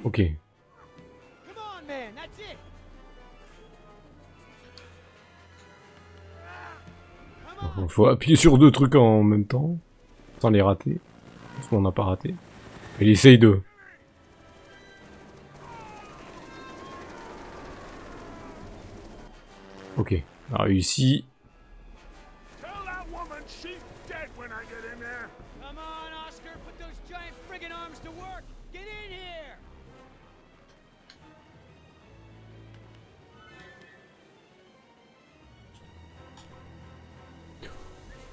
Ok. Come on, man, that's it! Il faut appuyer sur deux trucs en même temps, sans les rater. Parce qu'on n'a pas raté. Il essaye de... Ok, on a réussi. Tell that woman she's dead when I get in there. Come on, Oscar, put those giant friggin' arms to work! Get in here!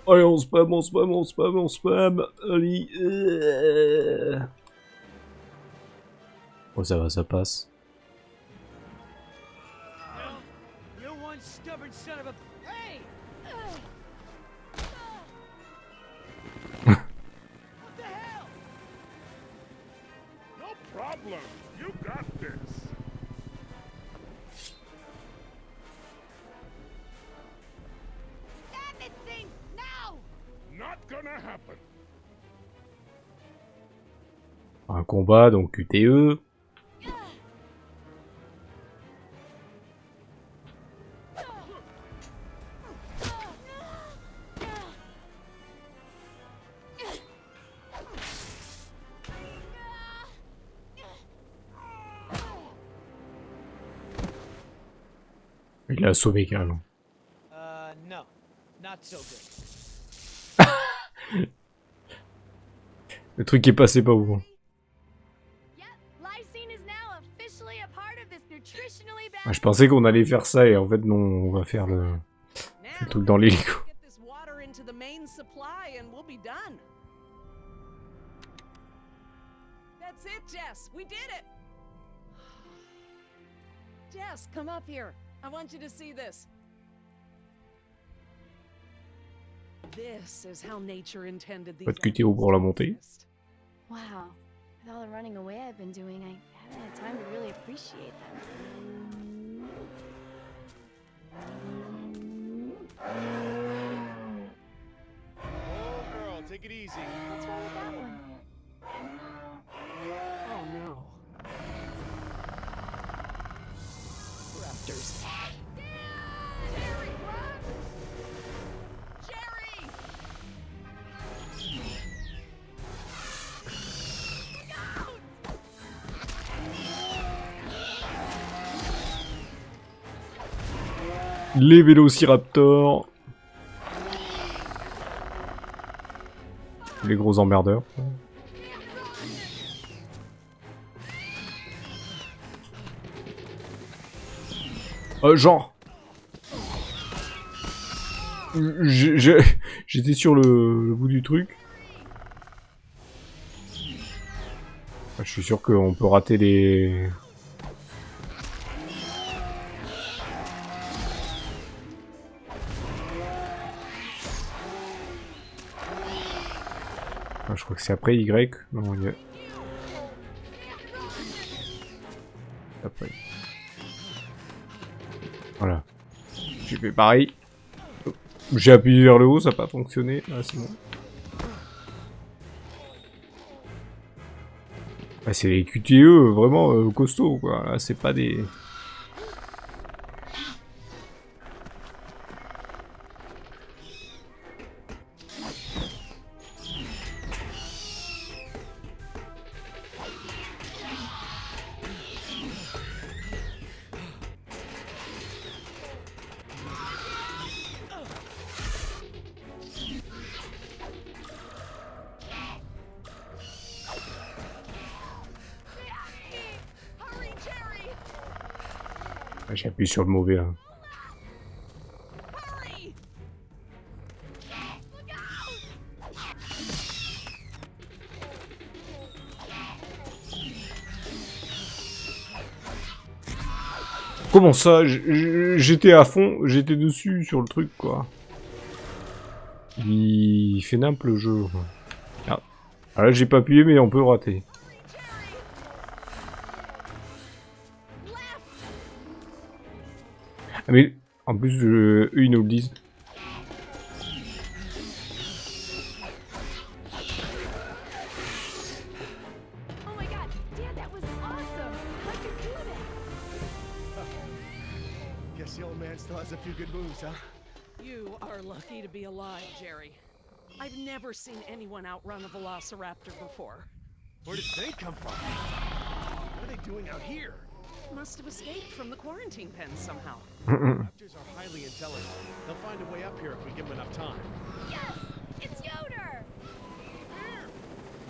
Allez, on spam, on spam, on spam, on spam. Allez. Oh, ça va, ça passe. You're one stubborn son of a... Hey! What the hell? No problem. You got this. Stand this thing now! Not gonna happen. combat, donc QTE. Il l'a assommé carrément. No, not so good. Le truc est passé pas ouf. Ah, je pensais qu'on allait faire ça et en fait non, on va faire le truc dans l'hélico. That's it, Jess. We did it. Jess, come up here. I want you to see this. This is how nature intended these. Pas de QTO pour la montée. Wow. With all the running away I've been doing, I haven't had time to really appreciate them. Oh, girl, take it easy. What's wrong with that one? Oh no. Raptors. Jerry, run! Jerry! Les vélociraptors. Les gros emmerdeurs. Genre. J'étais sur le bout du truc. Je suis sûr qu'on peut rater les... Ah, je crois que c'est après Y. Non, il y a... Après. Voilà. J'ai fait pareil. J'ai appuyé vers le haut, ça n'a pas fonctionné. Ah, c'est bon. Ah, c'est les QTE vraiment costauds, quoi. Là, c'est pas des... Ah, j'ai appuyé sur le mauvais, là. Comment ça? J'étais à fond, j'étais dessus sur le truc, quoi. Il fait nimp le jeu. Ah, ah là j'ai pas appuyé, mais on peut rater. Ah mais en plus, eux ils nous le disent. You are lucky to be alive, Jerry. I've never seen anyone outrun a velociraptor before. Where did they come from? What are they doing out here? Must have escaped from the quarantine pen somehow. Raptors are highly intelligent. They'll find a way up here if we give them enough time. Yes! It's Yoder! Here!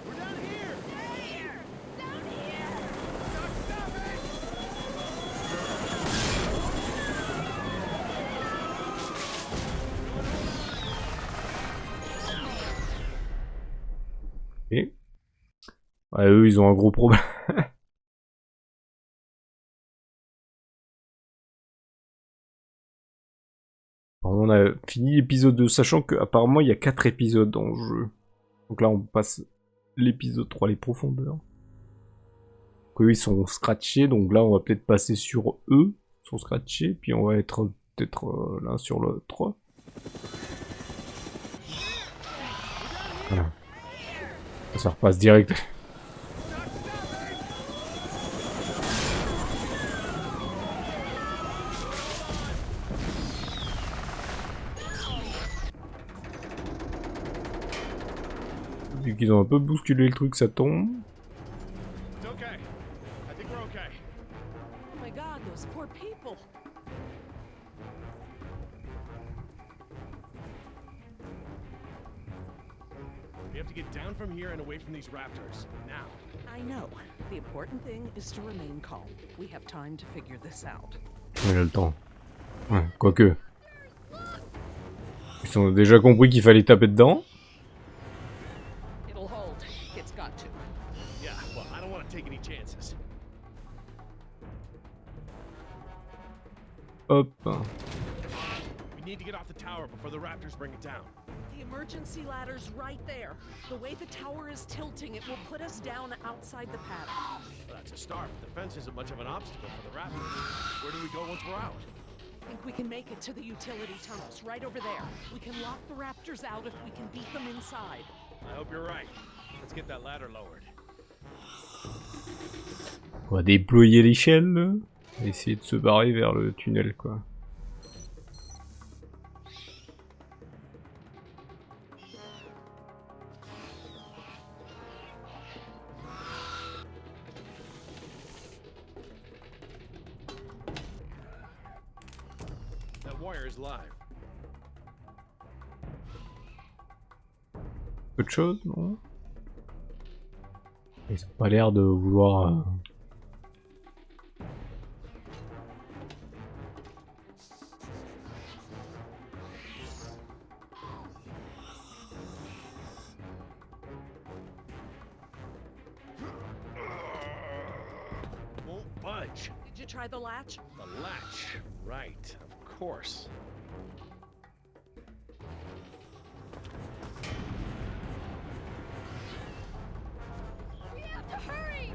We're down here! Down here! Down here! Stop it! Et... Ouais, eux ils ont un gros problème. On a fini l'épisode 2, sachant qu'apparemment il y a 4 épisodes dans le jeu. Donc là on passe l'épisode 3, les profondeurs. Donc eux ils sont scratchés, donc là on va peut-être passer sur eux, ils sont scratchés, puis on va être peut-être l'un sur le 3. Voilà. Ça repasse direct. qu'ils ont un peu bousculé le truc, ça tombe. It's okay. I think we're okay. Oh my god, those poor people. We have to get down from here and away from these raptors. Now. I know. The important thing is to remain calm. We have time to figure this out. Il a le temps. Ouais, quoique. Ils ont déjà compris qu'il fallait taper dedans. It'll hold. It's got to. Yeah, well, I don't want to take any chances. Hop. We need to get off the tower before the raptors bring it down. The emergency ladder's right there. The way the tower is tilting, it will put us down outside the paddock. Well, that's a start. The fence isn't much of an obstacle for the raptors. Where do we go once we're out? I think we can make it to the utility tunnels, right over there. We can lock the raptors out if we can beat them inside. I hope you're right. Let's get that ladder lowered. On va déployer l'échelle. Essayer de se barrer vers le tunnel, quoi. That wire is live. Autre chose, non? Ils ont pas l'air de vouloir... Won't budge. Did you try the latch? The latch. Right, of course. We have to hurry!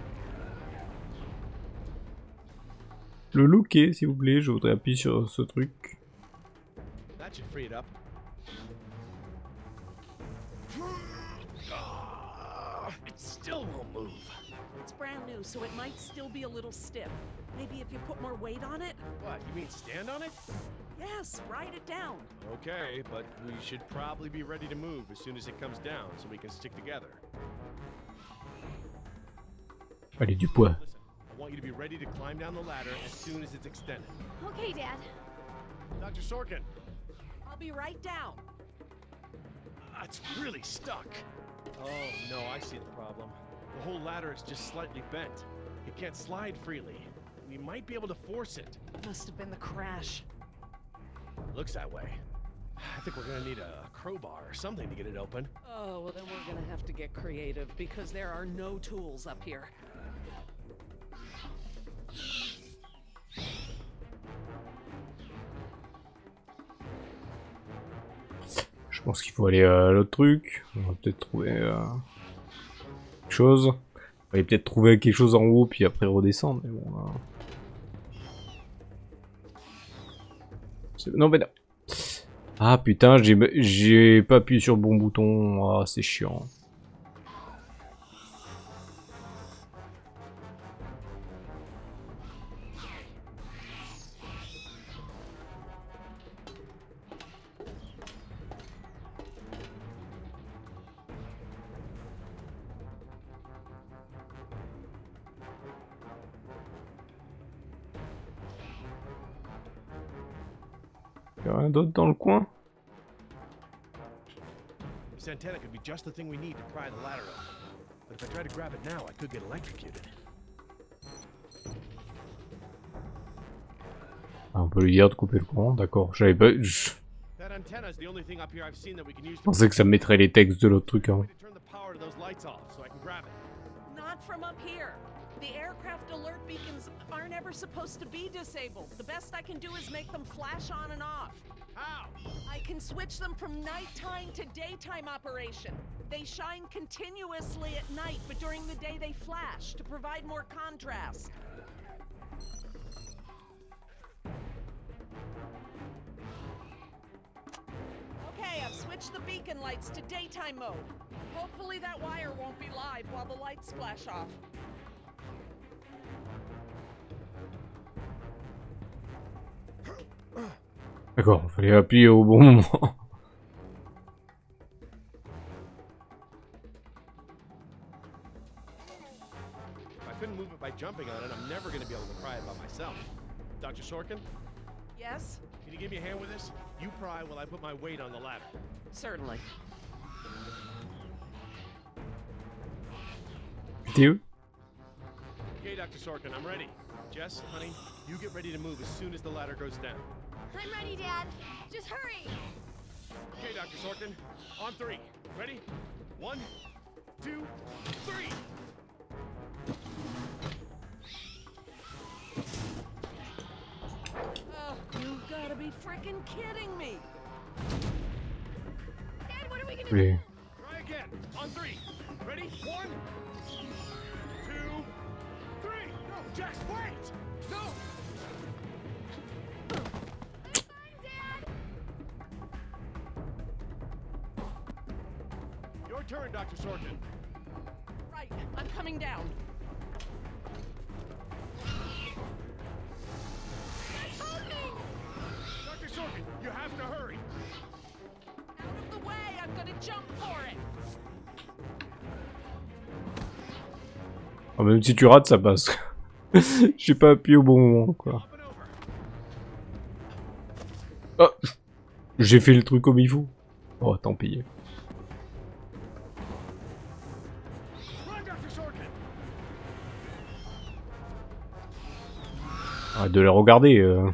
Le looker, s'il vous plaît, je voudrais appuyer sur ce truc. That should free it up. It still won't move. It's brand new, so it might still be a little stiff. Maybe if you put more weight on it? What, you mean stand on it? Yes, write it down. Okay, but we should probably be ready to move as soon as it comes down so we can stick together. Allez, du poids. Listen, I want you to be ready to climb down the ladder as soon as it's extended. Okay, Dad. Dr. Sorkin, I'll be right down. it's really stuck. Oh, no, I see the problem. The whole ladder is just slightly bent. It can't slide freely. We might be able to force it. Must have been the crash. Looks that way. I think we're gonna need a crowbar or something to get it open. Oh, well then we're gonna have to get creative because there are no tools up here. Je pense qu'il faut aller à l'autre truc. On va peut-être trouver quelque chose. On va aller peut-être trouver quelque chose en haut puis après redescendre. Mais bon, là... Non mais non. Ah putain, j'ai pas appuyé sur le bon bouton. Ah, c'est chiant. Y'a rien d'autre dans le coin? This antenna could be just the thing we need to pry the ladder up. But if I try to grab it now, I could get electrocuted. Ah, on peut lui dire de couper le courant, d'accord. J'avais pas... Je That antenna is the only thing up here I've seen that we can use to pensais que ça me mettrait les textes de l'autre truc, hein. turn the power to those lights off so I can grab it. Not from up here. The aircraft alert beacons aren't ever supposed to be disabled. The best I can do is make them flash on and off. How? I can switch them from nighttime to daytime operation. They shine continuously at night, but during the day they flash to provide more contrast. Okay, I've switched the beacon lights to daytime mode. Hopefully that wire won't be live while the lights flash off. D'accord, fallait appuyer au bon moment. it by jumping on it, I'm never gonna be able to pry it by myself. Dr. Sorkin, Yes? can you give me a hand with this? You pry while I put my weight on the ladder. Certainly. Vidéo. Okay, Dr. Sorkin, I'm ready. Jess, honey, you get ready to move as soon as the ladder goes down. I'm ready, Dad. Just hurry. Okay, Dr. Sorkin, on three. Ready? 1, 2, 3. You've gotta be freaking kidding me! Dad, what are we gonna Oui. Try again. On 3. Ready? 1, 2, 3. No, Jess, wait! No! Fine, Dad. Your turn, Dr. Sorkin. Right, I'm coming down. Dr. Sorkin, you have to hurry. Out of the way, I'm gonna jump for it! Ah, même si tu rates, ça passe. J'ai pas appuyé au bon moment, quoi. Up and over. Ah, j'ai fait le truc comme il faut. Oh, tant pis. Run, Dr. Sorkin. Arrête de les regarder.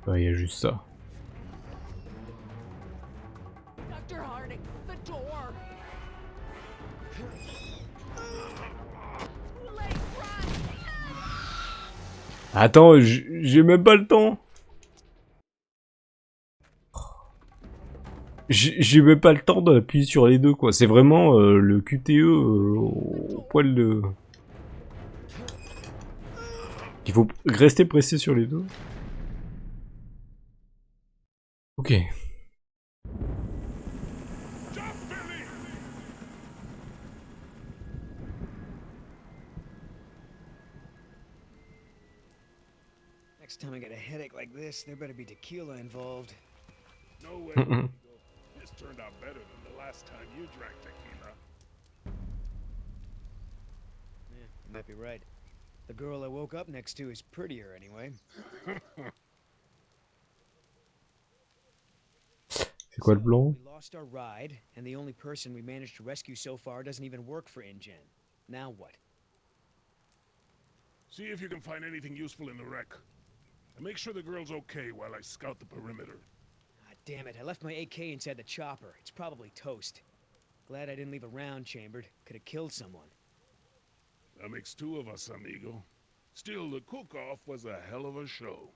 Ouais, y a juste ça. Dr. Harding, the door! Too late, run! Attends, j'ai même pas le temps. J'ai même pas le temps d'appuyer sur les deux, quoi. C'est vraiment le QTE au poil de... Il faut rester pressé sur les deux. Ok. Next time I get a headache like this, there better be tequila involved. No way. Mm-mm. This turned out better than the last time you drank tequila. Yeah, you might be right. The girl I woke up next to is prettier anyway. C'est quoi le plan? We lost our ride, and the only person we managed to rescue so far doesn't even work for InGen. Now what? See if you can find anything useful in the wreck. And make sure the girl's okay while I scout the perimeter. Ah, damn it, I left my AK inside the chopper. It's probably toast. Glad I didn't leave a round chambered. Could have killed someone. That makes 2 of us, amigo. Still, the cook-off was a hell of a show.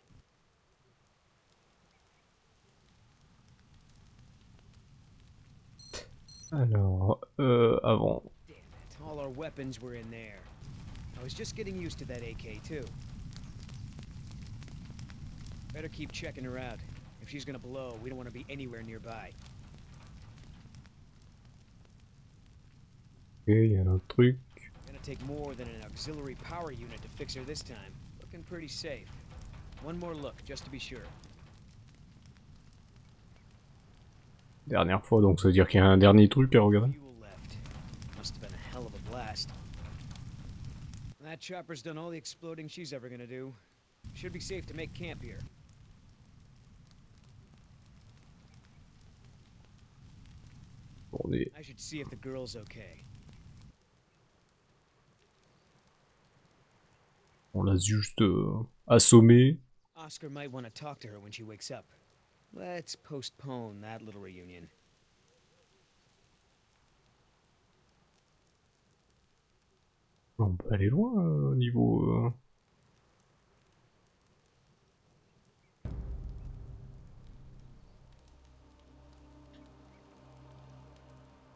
Alors, avant. Damn it, all our weapons were in there. I was just getting used to that AK, too. Better keep checking her out. If she's gonna blow, we don't want to be anywhere nearby. Ok, y a un autre truc. Gonna take more than an auxiliary power unit to fix her this time. Looking pretty safe. One more look, just to be sure. Dernière fois, donc ça veut dire qu'il y a un dernier truc à regarder. Fuel left. Must have been a hell of a blast. That chopper's done all the exploding she's ever gonna do. Should be safe to make camp here. Bon, I should see if the girl's okay. on l'a juste assommé. Oscar might want to talk to her when she wakes up. Let's postpone that little reunion. On peut aller loin au niveau...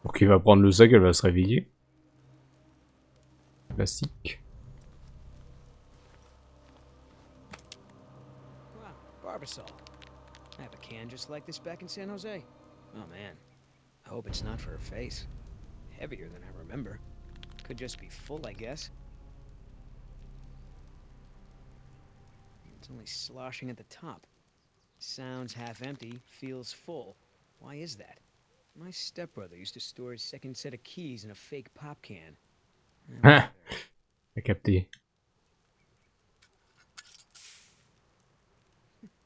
Donc il va prendre le sac, elle va se réveiller. Classique. Wow, Barbasol. I have a can just like this back in San Jose. Oh man, I hope it's not for her face. Heavier than I remember. Could just be full, I guess. It's only sloshing at the top. Sounds half empty, feels full. Why is that? My stepbrother used to store his second set of keys in a fake pop can. Ah, t'as capté.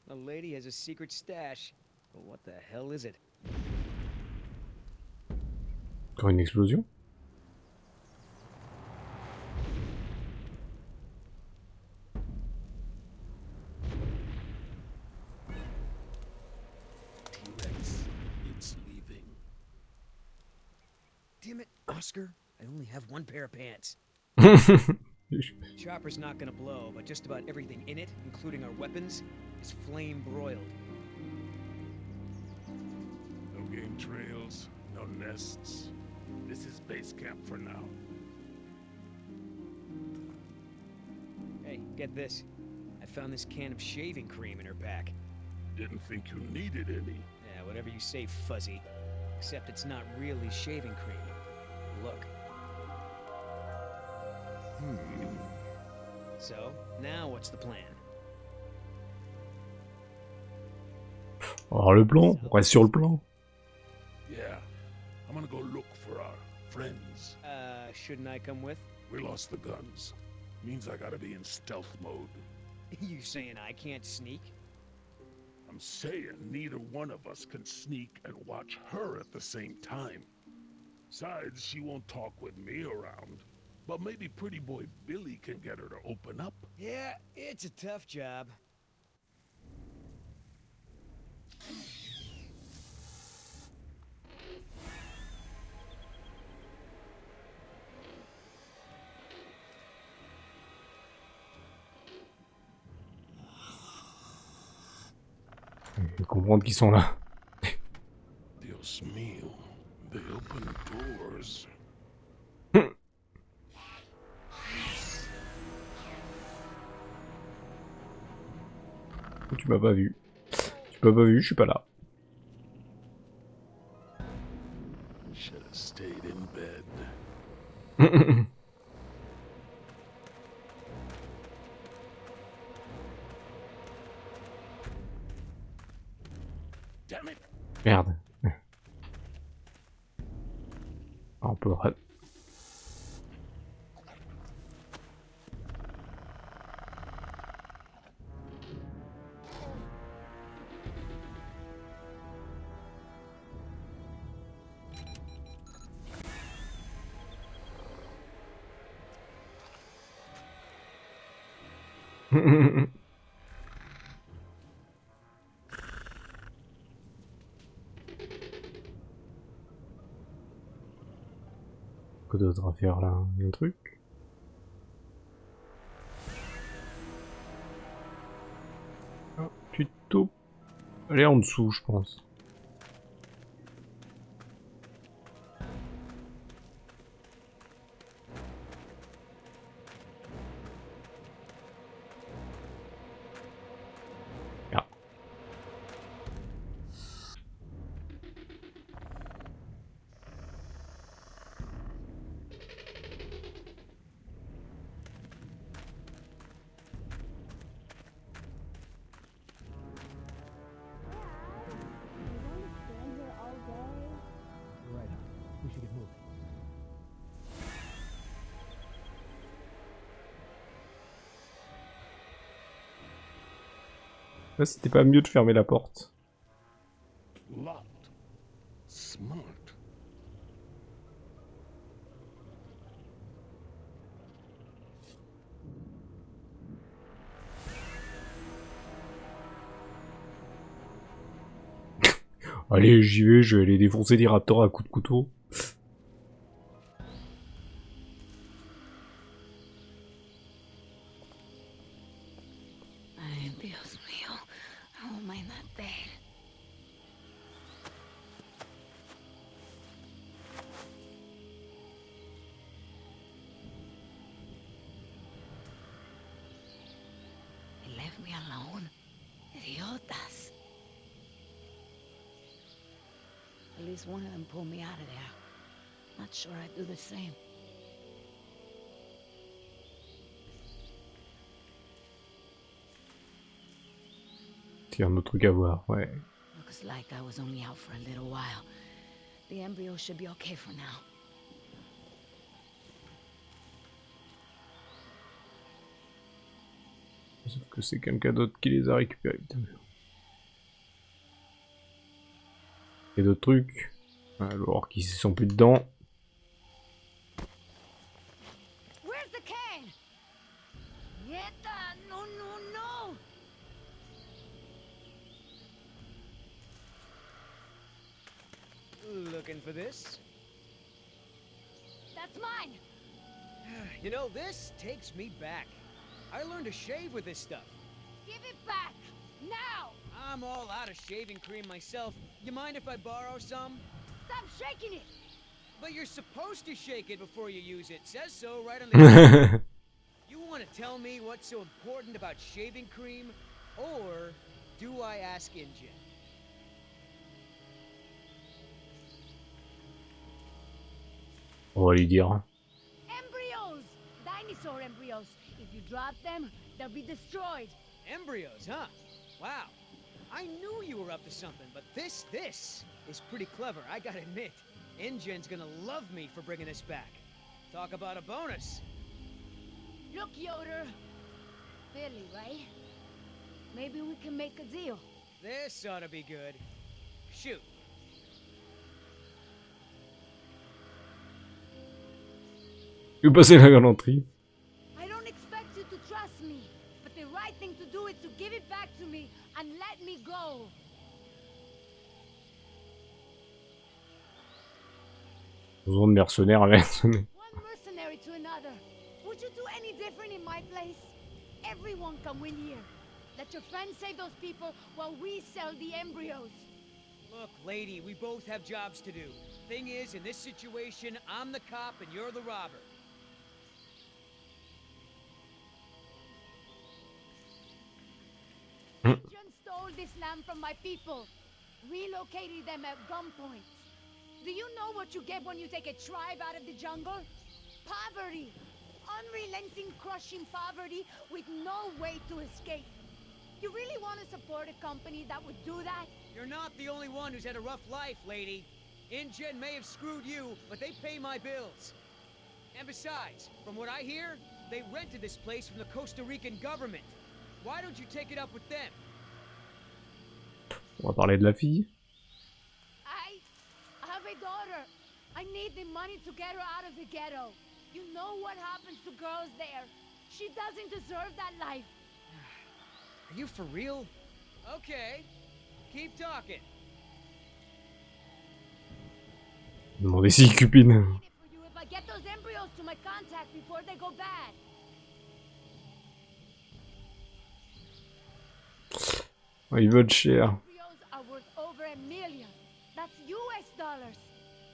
The lady has a secret stash. But what the hell is it? Encore une explosion? T-Rex, it's leaving. Damn it, Oscar. I only have one pair of pants. Chopper's not gonna blow, but just about everything in it, including our weapons, is flame broiled. No game trails, no nests. This is base camp for now. Hey, get this. I found this can of shaving cream in her pack. Didn't think you needed any. Yeah, whatever you say, Fuzzy. Except it's not really shaving cream. Look. So, now what's the plan? Alors le plan, on reste sur le plan. Yeah, I'm gonna go look for our friends. Shouldn't I come with? We lost the guns. Means I gotta be in stealth mode. You saying I can't sneak? I'm saying neither one of us can sneak and watch her at the same time. Besides, she won't talk with me around. But maybe pretty boy Billy can get her to open up. Yeah, it's a tough job. Je vais comprendre qu'ils sont là. Dios mío, they open doors. Tu m'as pas vu. Tu m'as pas vu, je suis pas là. Should have stayed in bed. Damn it! Merde. Ah, on peut... Quoi d'autre à faire là? Un truc? Oh, tuto. Elle est en dessous, je pense. Ah. Right. We should get moving. Là, c'était pas mieux de fermer la porte. Locked. Smart. Allez, j'y vais, je vais aller défoncer des raptors à coups de couteau. Ay, Dios mío. How am I not dead? They left me alone. Idiotas. At least one of them pulled me out of there. Not sure I'd do the same. Il y a un autre truc à voir, ouais. Looks like I was only out for a little while. The embryo should be okay for now. Sauf que c'est quelqu'un d'autre qui les a récupérés. Putain. Et d'autres trucs. Alors qu'ils sont plus dedans. Where's the cane? Yeta, no, no, no! Looking for this? That's mine! You know, this takes me back. I learned to shave with this stuff. Give it back! Now! I'm all out of shaving cream myself. You mind if I borrow some? Stop shaking it! But you're supposed to shake it before you use it. Says so right on the You want to tell me what's so important about shaving cream? Or do I ask InGen? On va lui dire. Embryos! Dinosaur embryos. If you drop them, they'll be destroyed. Embryos, huh? Wow. I knew you were up to something, but this is pretty clever, I gotta admit. InGen's gonna love me for bringing this back. Talk about a bonus. Look, Yoder. Billy, right? Maybe we can make a deal. This ought to be good. Shoot. Je vais passer la galanterie. I don't expect you to trust me, but the right thing to do is to give it back to me and let me go. Besoin de mercenaires à mercenaires. One mercenary to another. Would you do any different in my place? Everyone can win here. Let your friends save those people while we sell the embryos. Look, lady, we both have jobs to do. Thing is, in this situation, I'm the cop and you're the robber. John stole this land from my people, relocated them at gunpoint. Do you know what you get when you take a tribe out of the jungle? Poverty. Unrelenting, crushing poverty with no way to escape. You really want to support a company that would do that? You're not the only one who's had a rough life, lady. InGen may have screwed you, but they pay my bills. And besides, from what I hear, they rented this place from the Costa Rican government. Why don't you take it up with them? On va parler de la fille. I have a daughter. I need the money to get her out of the ghetto. You know what happens to girls there. She doesn't deserve that life. Are you for real? Okay. Keep talking. Demandez si cupine. I'll get it for you if I get those embryos to my contact before they go bad. Oh, ils veulent cher. Embryos are worth over $1 million. That's US dollars.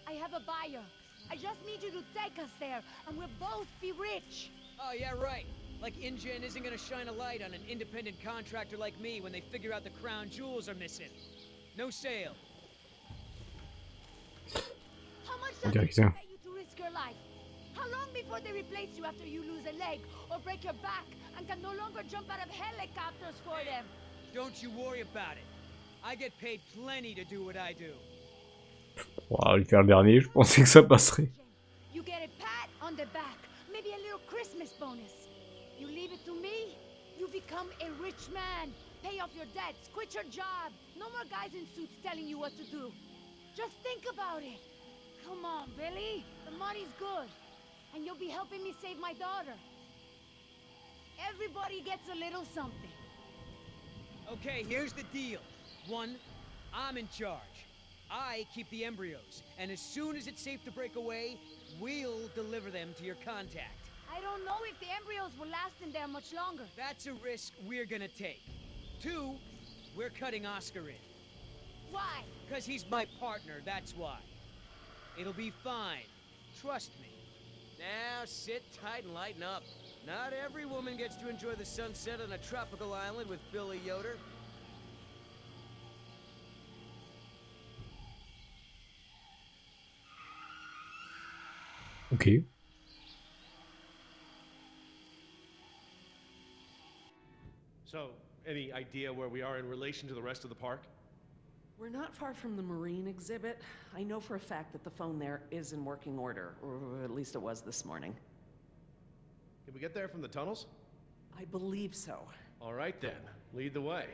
I have a buyer. I just need you to take us there, and we'll both be rich. Oh, yeah, right. Like InGen isn't gonna shine a light on an independent contractor like me when they figure out the crown jewels are missing. No sale. How much does it pay you to risk your life? How long before they replace you after you lose a leg or break your back and can no longer jump out of helicopters for them? Don't you worry about it. I get paid plenty to do what I do. On va lui faire le dernier, je pensais que ça passerait. You get a pat on the back, maybe a little Christmas bonus. You leave it to me, you become a rich man. Pay off your debts, quit your job. No more guys in suits telling you what to do. Just think about it. Come on, Billy. The money's good. And you'll be helping me save my daughter. Everybody gets a little something. Okay, here's the deal. 1, I'm in charge. I keep the embryos, and as soon as it's safe to break away, we'll deliver them to your contact. I don't know if the embryos will last in there much longer. That's a risk we're gonna take. 2, we're cutting Oscar in. Why? Because he's my partner, that's why. It'll be fine. Trust me. Now sit tight and lighten up. Not every woman gets to enjoy the sunset on a tropical island with Billy Yoder. Ok. So, any idea where we are in relation to the rest of the park? We're not far from the marine exhibit. I know for a fact that the phone there is in working order, or at least it was this morning. Can we get there from the tunnels? I believe so. All right then, lead the way.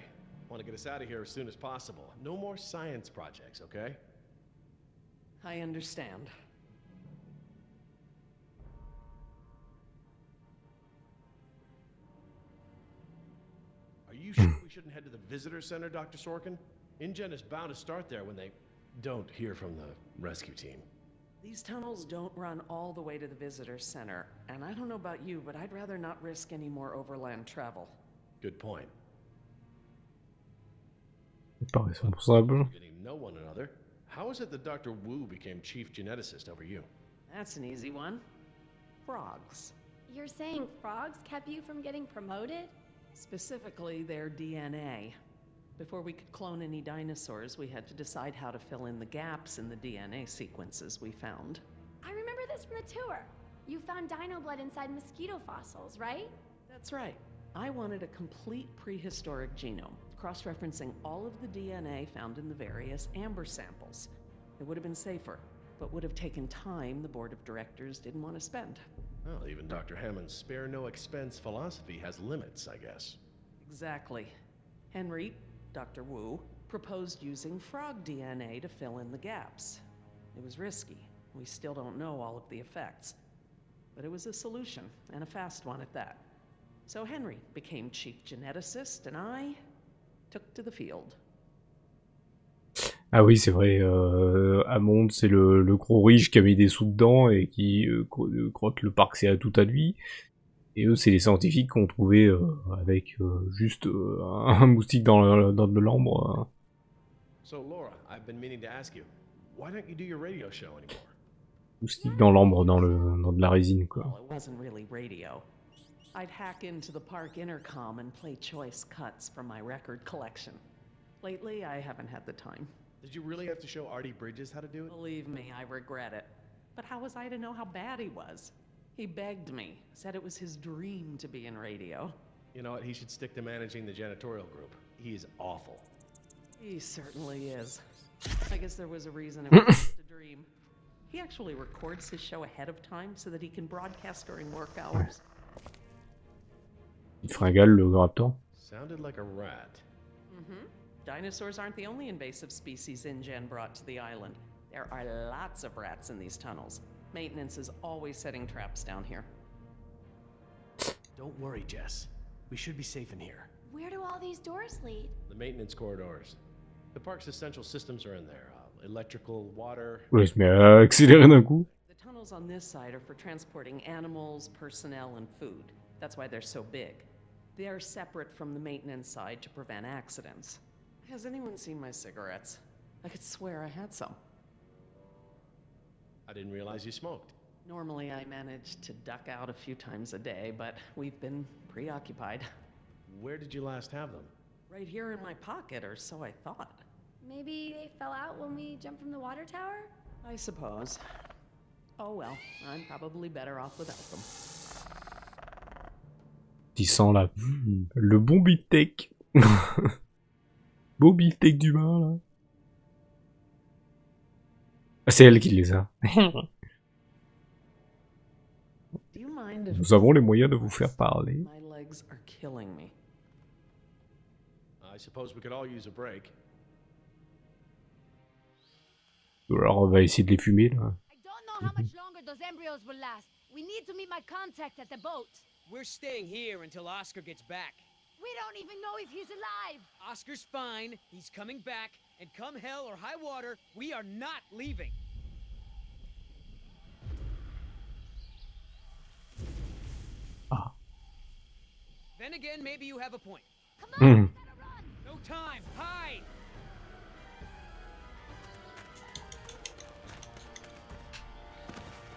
Want to get us out of here as soon as possible. No more science projects, okay? I understand. Are you sure we shouldn't head to the visitor center, Dr. Sorkin? InGen is bound to start there when they don't hear from the rescue team. These tunnels don't run all the way to the visitor center, and I don't know about you, but I'd rather not risk any more overland travel. Good point. Il paraît responsable. Getting to know one another. How is it that Dr. Wu became chief geneticist over you? That's an easy one. Frogs. You're saying frogs kept you from getting promoted? Specifically, their DNA. Before we could clone any dinosaurs, we had to decide how to fill in the gaps in the DNA sequences we found. I remember this from the tour. You found dino blood inside mosquito fossils, right? That's right. I wanted a complete prehistoric genome, cross-referencing all of the DNA found in the various amber samples. It would have been safer, but would have taken time the board of directors didn't want to spend. Well, even Dr. Hammond's spare no expense philosophy has limits, I guess. Exactly. Henry, Dr. Wu, proposed using frog DNA to fill in the gaps. It was risky. We still don't know all of the effects. But it was a solution, and a fast one at that. So Henry became chief geneticist, and I took to the field. Ah oui, c'est vrai, Hammond, c'est le gros riche qui a mis des sous dedans et qui croit que le parc c'est à tout à lui. Et eux, c'est les scientifiques qu'on trouvait avec juste un moustique dans de l'ambre. So Laura, I've been meaning to ask you, why don't you do your radio show anymore? Moustique dans l'ambre, dans de la résine, quoi. Well, it wasn't really radio. I'd hack into the park intercom and play choice cuts from my record collection. Lately, I haven't had the time. Did you really have to show Artie Bridges how to do it? Believe me, I regret it. But how was I to know how bad he was? He begged me, said it was his dream to be in radio. You know what, he should stick to managing the janitorial group. He is awful. He certainly is. I guess there was a reason it was just a dream. He actually records his show ahead of time so that he can broadcast during work hours. Il fringale le raptor. Sounded like a rat. Mm-hmm. Dinosaurs aren't the only invasive species InGen brought to the island. There are lots of rats in these tunnels. Maintenance is always setting traps down here. Don't worry, Jess. We should be safe in here. Where do all these doors lead? The maintenance corridors. The park's essential systems are in there. Electrical, water... Ouais, il se met à accélérer d'un coup. The tunnels on this side are for transporting animals, personnel, and food. That's why they're so big. They're separate from the maintenance side to prevent accidents. Has anyone seen my cigarettes? I could swear I had some. I didn't realize you smoked. Normally I manage to duck out a few times a day, but we've been preoccupied. Where did you last have them? Right here in my pocket, or so I thought. Maybe they fell out when we jumped from the water tower? I suppose. Oh well, I'm probably better off without them. Il sent là. Le bon beefsteak. Beau beefsteak d'humain, là. Ah, c'est elle qui les a. Nous avons les moyens de vous faire parler. My legs are killing me. I suppose we could all use a break. Alors on va essayer de les fumer, là. I don't know how much longer those embryos will last. We need to meet my contact at the boat. We're staying here until Oscar gets back. We don't even know if he's alive. Oscar's fine, he's coming back, and come hell or high water, we are not leaving. Ah. Then again, maybe you have a point. Come on, we gotta run. No time, hide!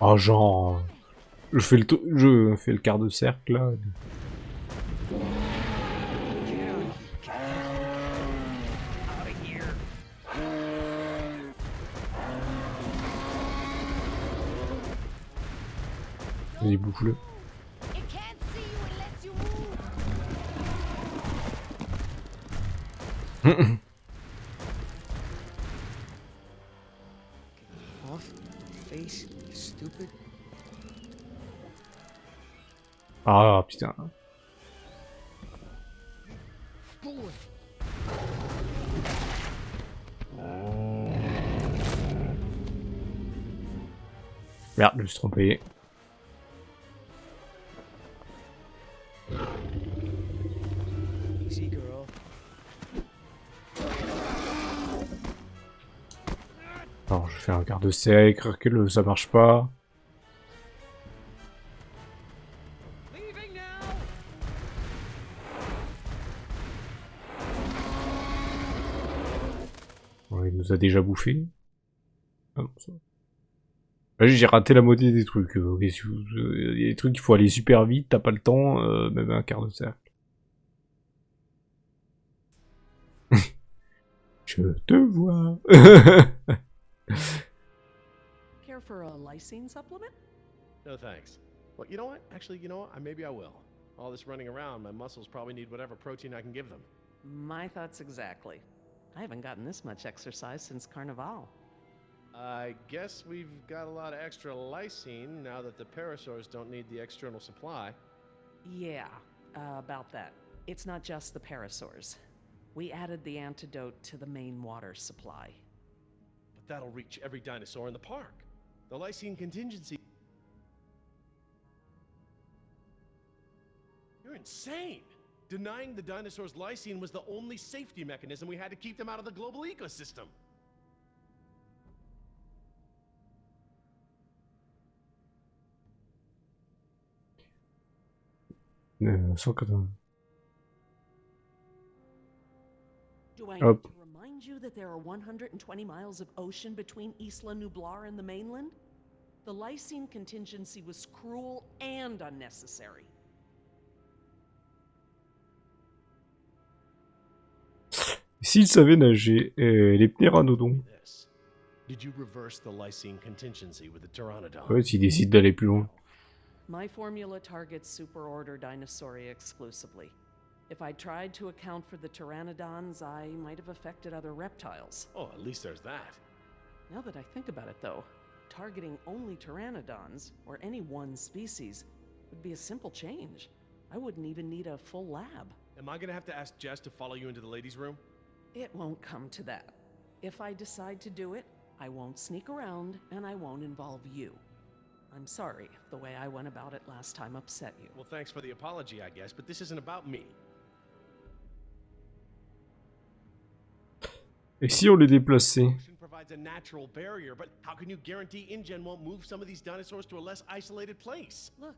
Oh genre... Je fais le quart de cercle, là. Vas-y, bouffe-le. Ah putain. Merde, je me suis trompé. Easy, girl. Alors je fais un quart de cercle, que ça marche pas. Leaving now. Ouais, il nous a déjà bouffé. Ah non, ça. J'ai raté la moitié des trucs. Ok, si il y a des trucs, il faut aller super vite, t'as pas le temps, même un quart de cercle. Je te vois. Care for a lysine supplement? No thanks. Well, you know what? Actually, you know what? Maybe I will. All this running around, my muscles probably need whatever protein I can give them. My thoughts exactly. I haven't gotten this much exercise since Carnival. I guess we've got a lot of extra lysine now that the parasaurs don't need the external supply. Yeah, about that. It's not just the parasaurs. We added the antidote to the main water supply. But that'll reach every dinosaur in the park. The lysine contingency... You're insane! Denying the dinosaurs lysine was the only safety mechanism we had to keep them out of the global ecosystem. Do I need Hop. to remind you that there are 120 miles of ocean between Isla Nublar and the mainland? The lysine contingency was cruel and unnecessary. S'il savait nager, les pteranodons. This. Did you reverse the lysine contingency with the pteranodon? Ouais, s'il décide d'aller plus loin. My formula targets superorder Dinosauria exclusively. If I tried to account for the pteranodons, I might have affected other reptiles. Oh, at least there's that. Now that I think about it, though, targeting only pteranodons, or any one species, would be a simple change. I wouldn't even need a full lab. Am I gonna have to ask Jess to follow you into the ladies' room? It won't come to that. If I decide to do it, I won't sneak around, and I won't involve you. I'm sorry if the way I went about it last time upset you. Well, thanks for the apology, I guess, but this isn't about me. Et si on les déplaçait? Ocean provides a natural barrier, but how can you guarantee InGen won't move some of these dinosaurs to a less isolated place? Look,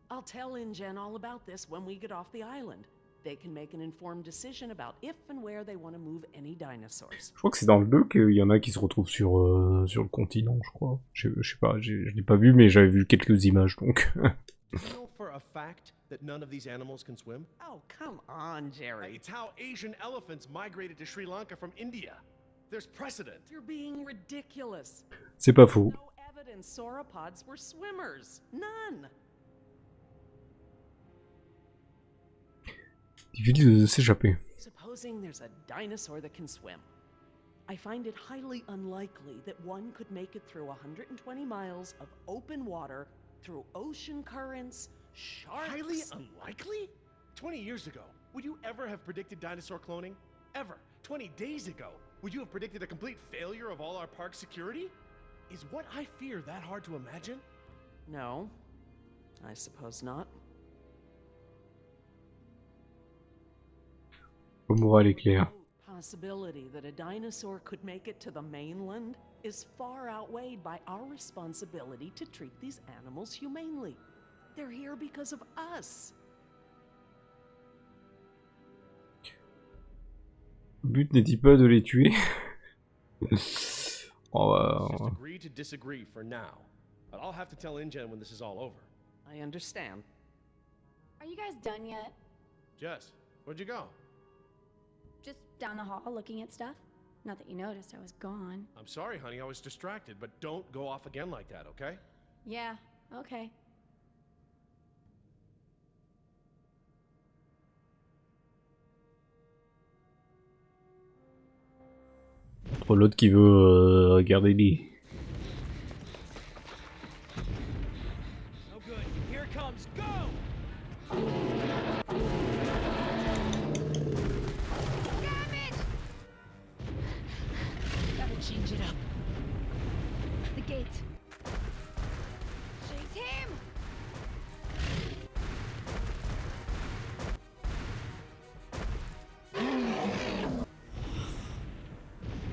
I'll tell InGen all about this when we get off the island. They can make an informed decision about if and where they want to move any dinosaurs. Je crois que c'est dans le 2 qu'il y en a qui se retrouvent sur le continent, je crois. Je sais pas, je l'ai pas vu, mais j'avais vu quelques images, donc... Do you know for a fact that none of these animals can swim? Oh, come on, Jerry. It's how Asian elephants migrated to Sri Lanka from India. There's precedent. You're being ridiculous. C'est pas faux. No evidence sauropods were swimmers. None. Difficile de s'échapper. Supposing there's a dinosaur that can swim. I find it highly unlikely that one could make it through 120 miles of open water, through ocean currents, sharks... Highly unlikely? 20 years ago, would you ever have predicted dinosaur cloning? Ever? 20 days ago, would you have predicted a complete failure of all our park security? Is what I fear that hard to imagine? No, I suppose not. Le moral est clair. Possibility that a dinosaur could make it to the mainland is far outweighed by our responsibility to treat these animals humanely. They're here because of us. Le but n'est-il pas de les tuer? On va... Just agree to disagree for now. But I'll have to tell InGen when this is all over. I understand. Are you guys done yet? Jess, where'd you go? Just down the hall looking at stuff? Not that you noticed I was gone. I'm sorry, honey, I was distracted, but don't go off again like that, okay? Yeah, okay. Entre l'autre qui veut regarder les... No good. Here it comes. Go! Gotta change it up. The gate. Chase him!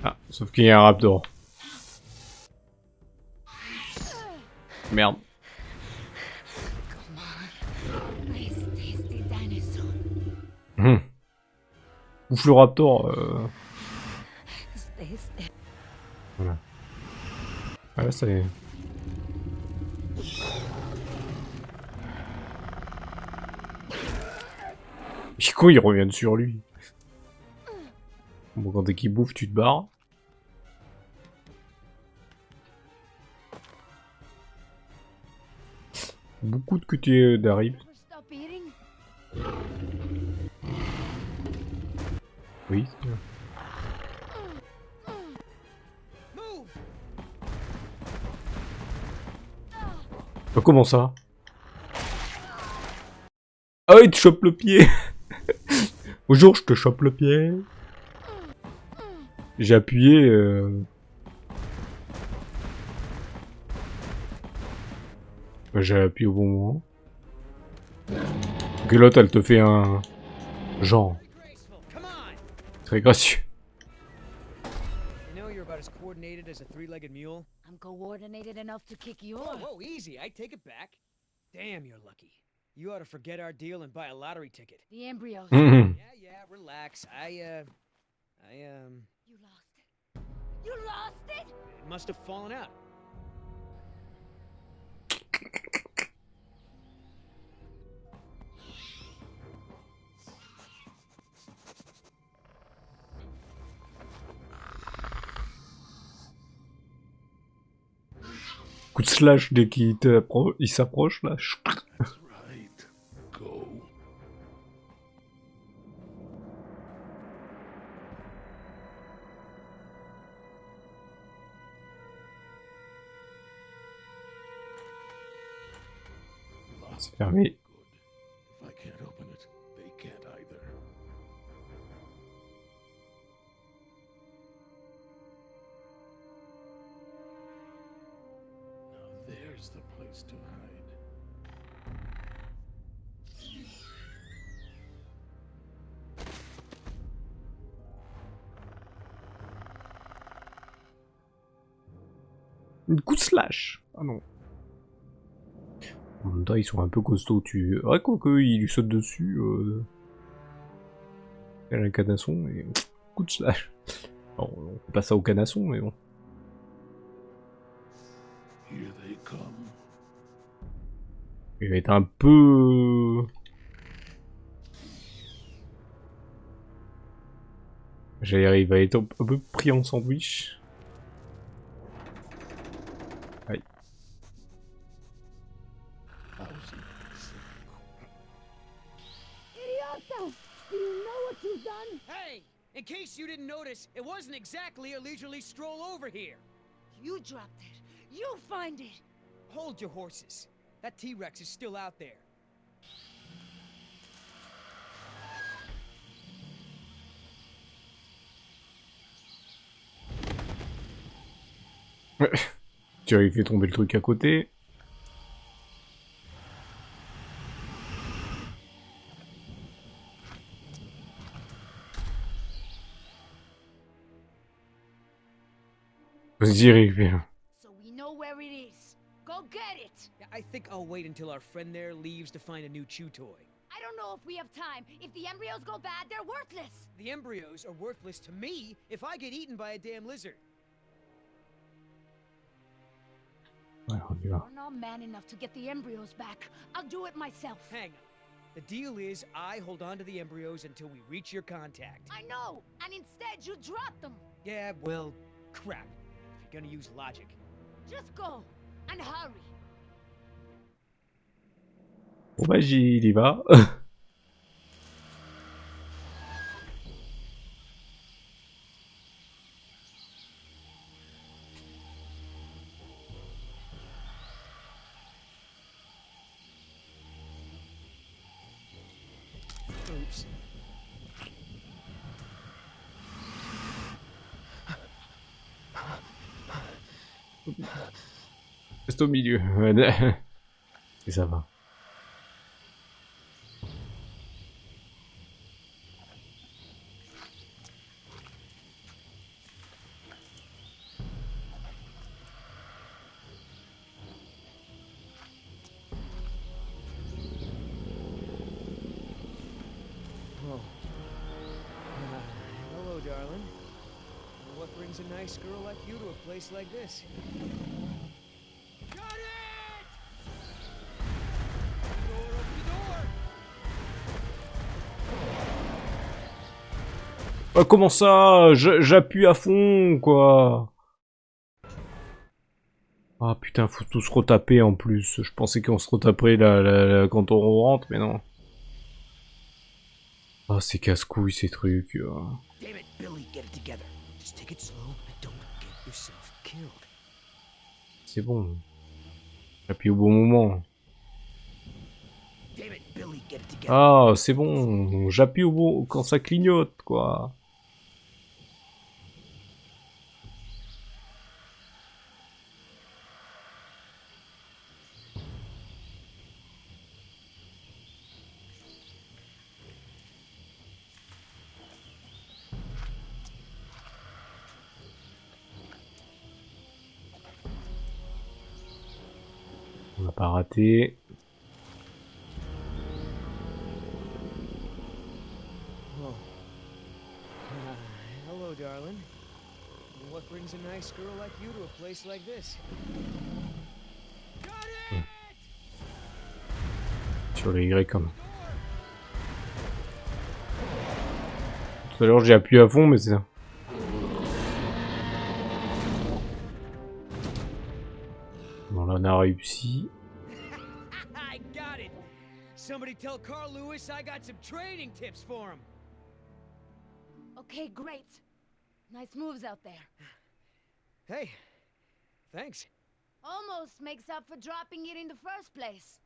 Ah, sauf qu'il y a un raptor. Merde. Come on. Nice tasty dinosaur. Bouffe le raptor. Stay still. Voilà. Ah là, c'est... Pico, ils reviennent sur lui. Bon, quand dès qu'il bouffe, tu te barres. Beaucoup de QT d'arrive. Never stop eating? Oui, c'est bien. Move! Comment ça? Ah, il te chope le pied. Bonjour, je te chope le pied. J'ai appuyé... J'ai appuyé au bon moment. Que l'autre, elle te fait un... Genre. Graceful, come on! Très gracieux. You know you're about as coordinated as a three-legged mule? I'm coordinated enough to kick your... Whoa, whoa, easy. I take it back. Damn, you're lucky. You ought to forget our deal and buy a lottery ticket. The embryos. Mhm. Yeah, relax. I You lost it. You lost it? it must have fallen out. Coup de slash dès qu'il il s'approche là. That's right. Go. C'est fermé. Good. If I can't open it, they can't either. Now there's the place to hide. Coup de slash. Ah non. En même temps, ils sont un peu costauds. Ouais, quoique, il lui saute dessus. Elle a un canasson et... Coup de slash. Bon, on fait pas ça au canasson, mais bon. Here they come. Il va être un peu... J'allais dire, il va être un peu pris en sandwich. Aïe. Idiota! Do you know what you've done? Hey, in case you didn't notice, it wasn't exactly a leisurely stroll over here. You dropped it. You find it. Hold your horses. That T-Rex is still out there. Tu vois, il fait tomber le truc à côté. Vas-y, Rick. So we know where it is. Go get it! Yeah, I think I'll wait until our friend there leaves to find a new chew toy. I don't know if we have time. If the embryos go bad, they're worthless! The embryos are worthless to me if I get eaten by a damn lizard. Ouais, on y va. You're not man enough to get the embryos back. I'll do it myself. Hang on. The deal is I hold on to the embryos until we reach your contact. I know! And instead, you drop them! Yeah, well, crap. If you're gonna use logic. Just go! And hurry! Bon bah, il y va. steps. Reste au milieu. Et ça va. Oh. Hello, darling. What brings a nice girl like you to a place like this? Got it! Door, open the door! Oh, comment ça? J'appuie à fond, quoi. Ah putain, faut tout se retaper en plus. Je pensais qu'on se retaperait quand on rentre, mais non. Ah, c'est casse-couille ces trucs. Damn it, Billy, get it together. Just take it slow and don't get yourself killed. C'est bon. J'appuie au bon moment. Damn it, Billy, get it together. Ah, c'est bon. J'appuie au bon quand ça clignote, quoi. On n'a pas raté. Oh. Hello, darling. What brings a nice girl like you to a place like this? Got it! Sur les Y comme. Tout à l'heure j'ai appuyé à fond, mais c'est ça. Bon, là on a réussi. I got it. Somebody tell Carl Lewis I got some training tips for him. Okay, great. Nice moves out there. Hey, thanks. Almost makes up for dropping it in the first place.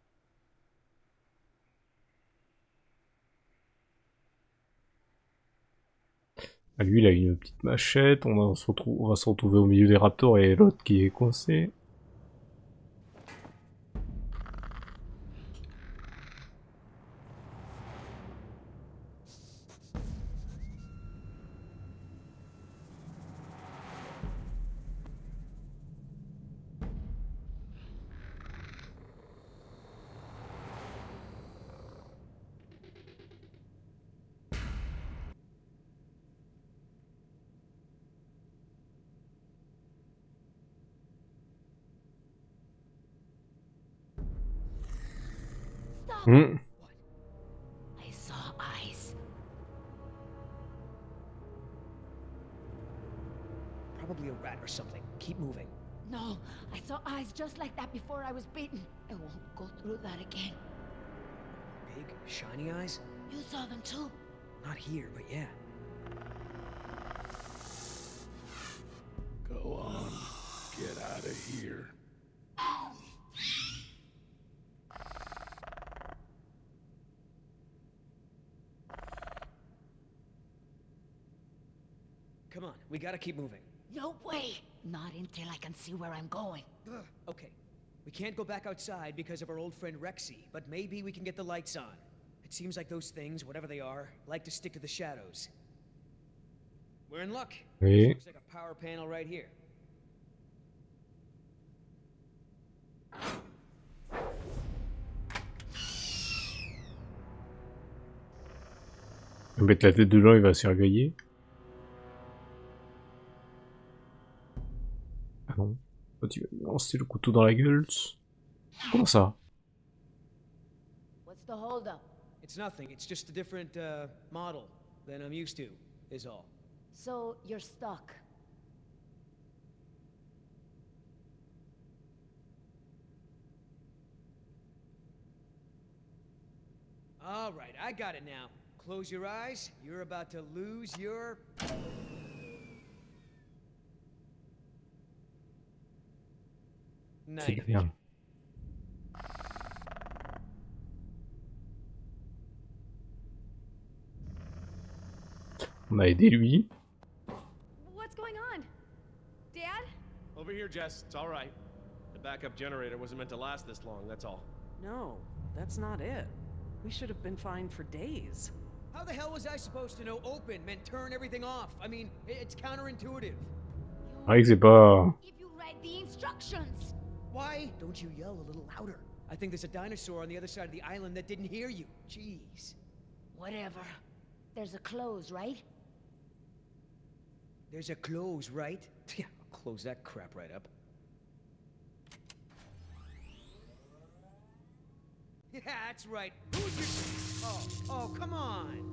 Ah, lui il a une petite machette, on va se retrouver au milieu des raptors et l'autre qui est coincé. Stop! I saw eyes. Probably a rat or something. Keep moving. No, I saw eyes just like that before I was beaten. I won't go through that again. Big, shiny eyes? You saw them too. Not here, but yeah. Go on. Get out of here. Come on, we gotta keep moving. No way! Not until I can see where I'm going. Okay, we can't go back outside because of our old friend Rexy, but maybe we can get the lights on. It seems like those things, whatever they are, like to stick to the shadows. We're in luck. Oui. Looks like a power panel right here. Il va mettre la tête dedans, il va se réveiller. Ah non. Toi, tu vas lui lancer le couteau dans la gueule. Comment ça? What's the holdup? It's nothing, it's just a different, model than I'm used to, is all. So, you're stuck. All right, I got it now. Close your eyes. You're about to lose your... C'est night bien. vision. On a aidé lui. What's going on? Dad? Over here, Jess. It's all right. The backup generator wasn't meant to last this long, that's all. No, that's not it. We should have been fine for days. How the hell was I supposed to know open meant turn everything off? I mean, it's counterintuitive. Ouais, c'est pas... If you read the instructions. Why don't you yell a little louder? I think there's a dinosaur on the other side of the island that didn't hear you. Jeez. Whatever. There's a close, right? There's a close, right? Yeah, I'll close that crap right up. Yeah, that's right. Who's your... Oh, come on.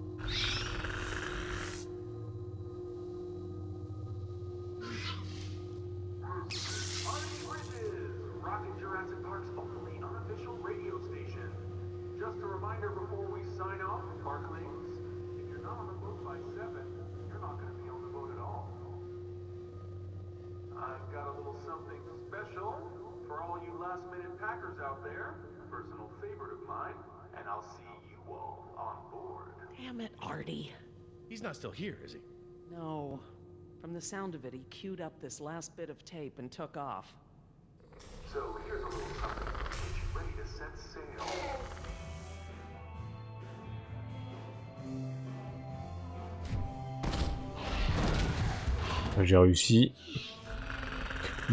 Rockin' Jurassic Park's only unofficial radio station. Just a reminder before we sign off, Parklings, if you're not on the boat by 7, you're not going to be on the boat at all. I've got a little something special for all you last-minute packers out there. A personal favorite of mine, and I'll see you all on board. Damn it, Artie. He's not still here, is he? No. From the sound of it, he queued up this last bit of tape and took off. So here's a little something to get you ready to set sail. J'ai réussi.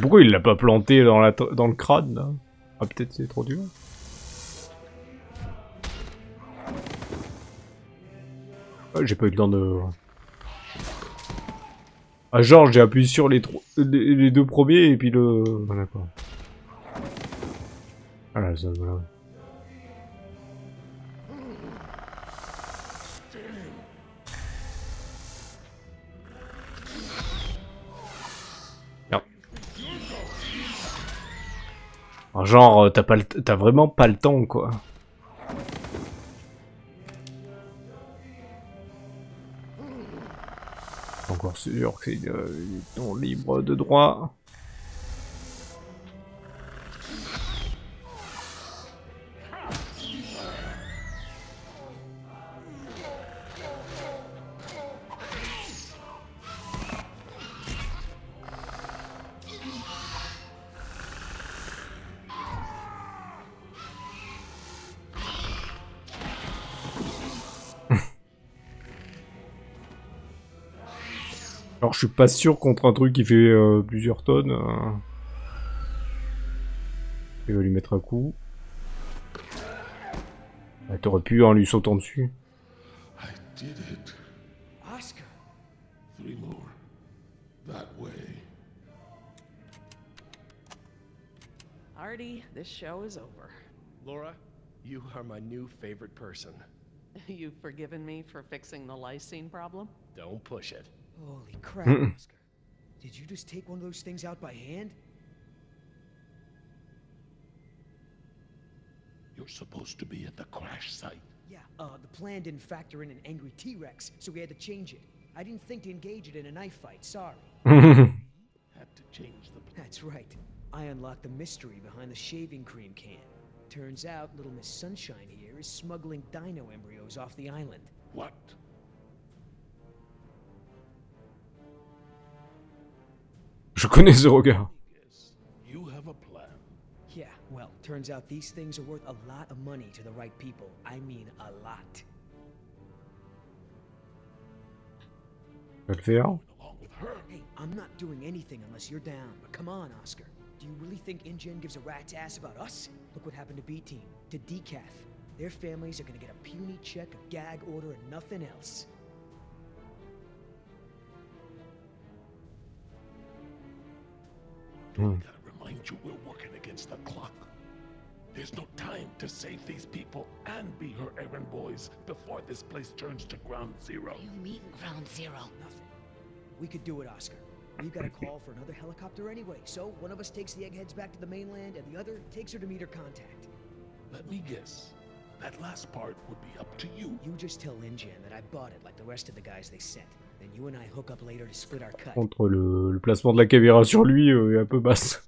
Pourquoi il l'a pas planté dans, dans le crâne là? Ah peut-être c'est trop dur. Ah, j'ai pas eu le temps de... Ah genre j'ai appuyé sur les deux premiers et puis le... Ah, d'accord. Ah là ça voilà. Genre, t'as vraiment pas le temps, quoi. Encore sûr que c'est ton libre de droit. Alors je suis pas sûr contre un truc qui fait plusieurs tonnes. Il va lui mettre un coup. Ah, t'aurais pu en lui sautant dessus. I did it. Oscar. 3 more. That way. Artie, this show is over. Laura, you are my new favorite person. You've forgiven me for fixing the lysine problem? Don't push it. Holy crap, Oscar. Did you just take one of those things out by hand? You're supposed to be at the crash site. Yeah, the plan didn't factor in an angry T-Rex, so we had to change it. I didn't think to engage it in a knife fight, sorry. Had to change the plan. That's right. I unlocked the mystery behind the shaving cream can. Turns out Little Miss Sunshine here is smuggling dino embryos off the island. What? Je connais ce regard. Yes, you have a plan. Yeah, well, turns out these things are worth a lot of money to the right people. I mean, a lot. Je vais le faire. Along with her. Hey, I'm not doing anything unless you're down. But come on, Oscar. Do you really think InGen gives a rat's ass about us? Look what happened to B-Team, to Decaf. Their families are gonna get a puny check, a gag order, and nothing else. I gotta remind you, we're working against the clock. There's no time to save these people and be her errand boys before this place turns to ground zero. You mean ground zero? Nothing. We could do it, Oscar. We've got a call for another helicopter anyway, so one of us takes the eggheads back to the mainland, and the other takes her to meet her contact. Let me guess. That last part would be up to you. You just tell InGen that I bought it like the rest of the guys they sent. Then you and I hook up later to split our cut. Contre le placement de la caméra sur lui est un peu basse.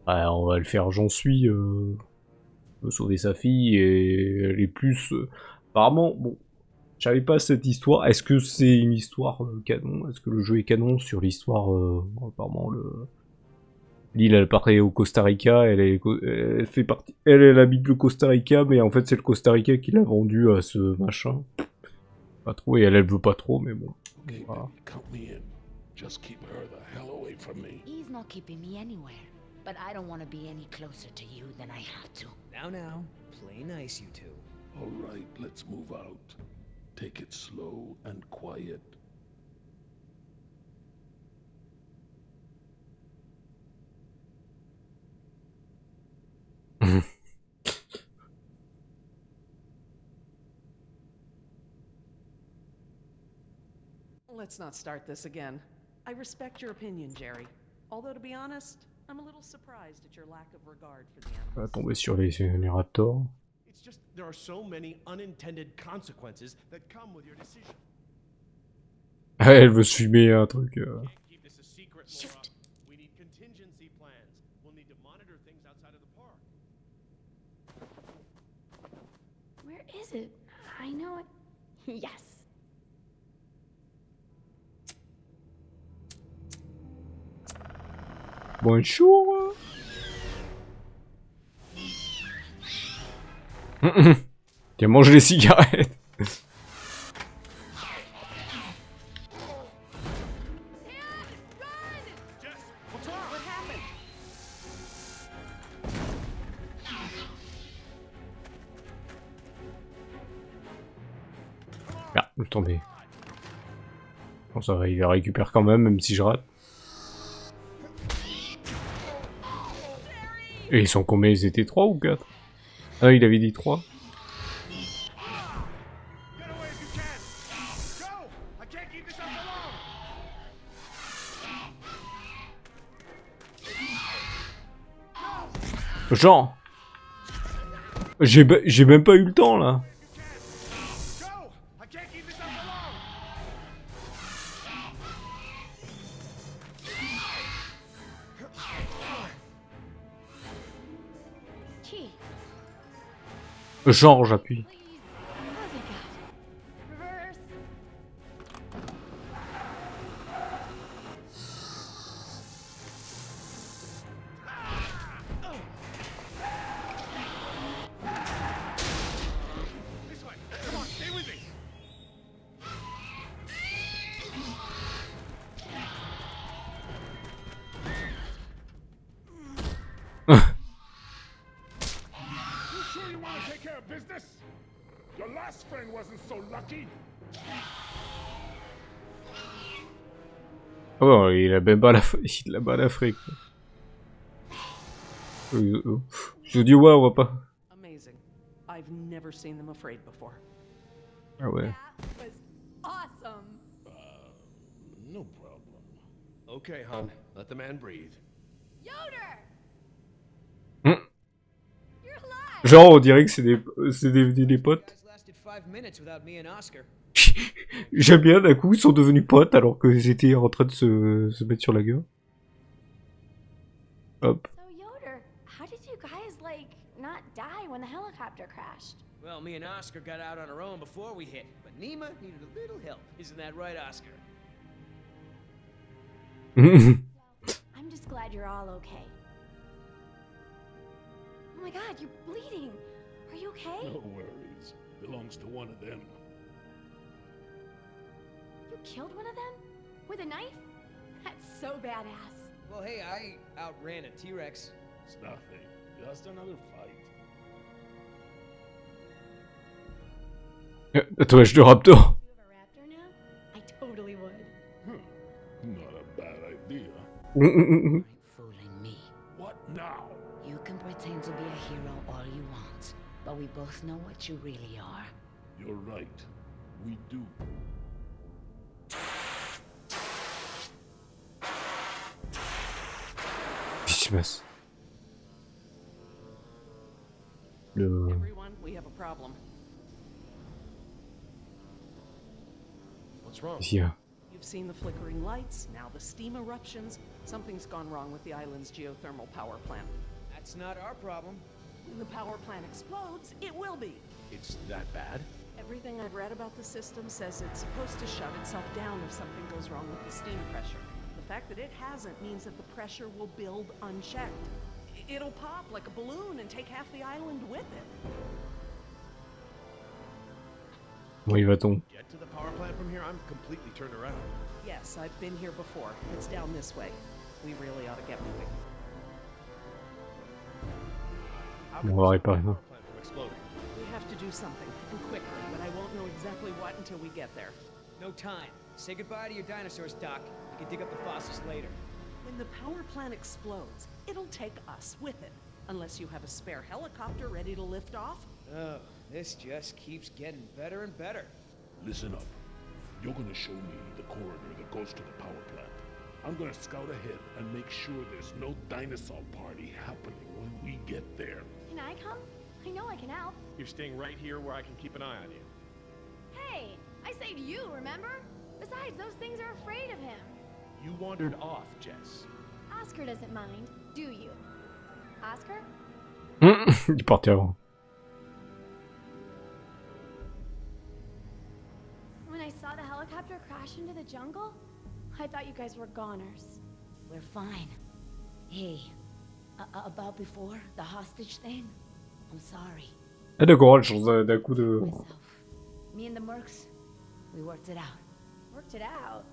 Ouais, on va le faire, j'en suis. veut sauver sa fille et elle est plus... apparemment, bon, j'avais pas cette histoire. Est-ce que c'est une histoire canon? Est-ce que le jeu est canon sur l'histoire apparemment l'île elle paraît au Costa Rica, elle fait partie, elle habite le Costa Rica, mais en fait c'est le Costa Rica qui l'a vendu à ce machin. Pas trop, et elle veut pas trop, mais bon. Okay, Voilà. baby, count me in. Just keep her the hell away from me. He's not keeping me anywhere. But I don't want to be any closer to you than I have to. Now, play nice, you two. All right, let's move out. Take it slow and quiet. Let's not start this again. I respect your opinion, Jerry. Although, to be honest, I'm a little surprised at your lack of regard for the On va animals. tomber sur les raptors. It's just there are so many unintended consequences that come with your decision. Elle veut se fumer un truc. Can't keep this a secret, Laura. Shoot. We need contingency plans. We'll need to monitor things outside of the park. Where is it? I know it. Yes. Bonjour. Tiens, mange les cigarettes. What happened? Ah, je suis tombé. Bon, ça va, il la récupère quand même si je rate. Et ils sont combien? Ils étaient 3 ou 4? Ah, il avait dit 3. Get away if you can. Go! I can't keep this up alone. Genre, j'ai même pas eu le temps là. Go! I can't keep this up alone. Key, Genre, j'appuie. please. Oh, thank God. Reverse. This way. Come on, stay with me. You sure you want to take care of business? Your last friend wasn't so lucky. Oh, il a même pas il a pas l'Afrique. Je dis ouais, on va pas. Amazing. I've never seen them afraid before. Ah ouais. That was awesome. No problem. Okay, hon. Let the man breathe. Yoder! Hmm. You're alive! Genre, on dirait que c'est des potes. You guys lasted 5 minutes without me and Oscar. J'aime bien, d'un coup, ils sont devenus potes alors qu'ils étaient en train de se mettre sur la gueule. Hop. So, Yoder, how did you guys, like, not die when the helicopter crashed? Well, me and Oscar got out on our own before we hit, but Nima needed a little help. Isn't that right, Oscar? I'm just glad you're all okay. Oh my God, you're bleeding. Are you okay? No worries. Belongs to one of them. You killed one of them? With a knife? That's so badass. Well, hey, I outran a T-Rex. It's nothing. Just another fight. Tatouage de raptor. You have a raptor now? I totally would. Not a bad idea. Fooling me. What now? You can pretend to be a hero all you want, but we both know what you really are. You're right. We do. Qu'est-ce qui se passe? Le... Everyone, we have a problem. What's wrong? Qu'est-ce qu'il y a? You've seen the flickering lights, now the steam eruptions. Something's gone wrong with the island's geothermal power plant. That's not our problem. When the power plant explodes, it will be. It's that bad? Everything I've read about the system says it's supposed to shut itself down if something goes wrong with the steam pressure. The fact that it hasn't means that the pressure will build unchecked. It'll pop like a balloon and take half the island with it. Bon, y va-t-on? Get to the power plant from here, I'm completely turned around. Yes, I've been here before. It's down this way. We really ought to get moving. How On can va we stop the réparer ça. power plant from exploding? We have to do something, and quickly, but I won't know exactly what until we get there. No time. Say goodbye to your dinosaurs, Doc. You can dig up the fossils later. When the power plant explodes, it'll take us with it. Unless you have a spare helicopter ready to lift off. Oh, this just keeps getting better and better. Listen up. You're gonna show me the corridor that goes to the power plant. I'm gonna scout ahead and make sure there's no dinosaur party happening when we get there. Can I come? I know I can help. You're staying right here where I can keep an eye on you. Hey, I saved you, remember? Besides, those things are afraid of him. You wandered off, Jess. Oscar doesn't mind, do you? Oscar? Il est parti avant. When I saw the helicopter crash into the jungle, I thought you guys were goners. We're fine. Hey, about before, the hostage thing? I'm sorry. Ah d'accord, elle change d'un coup de... Myself. Me and the Mercs, we worked it out. Worked it out?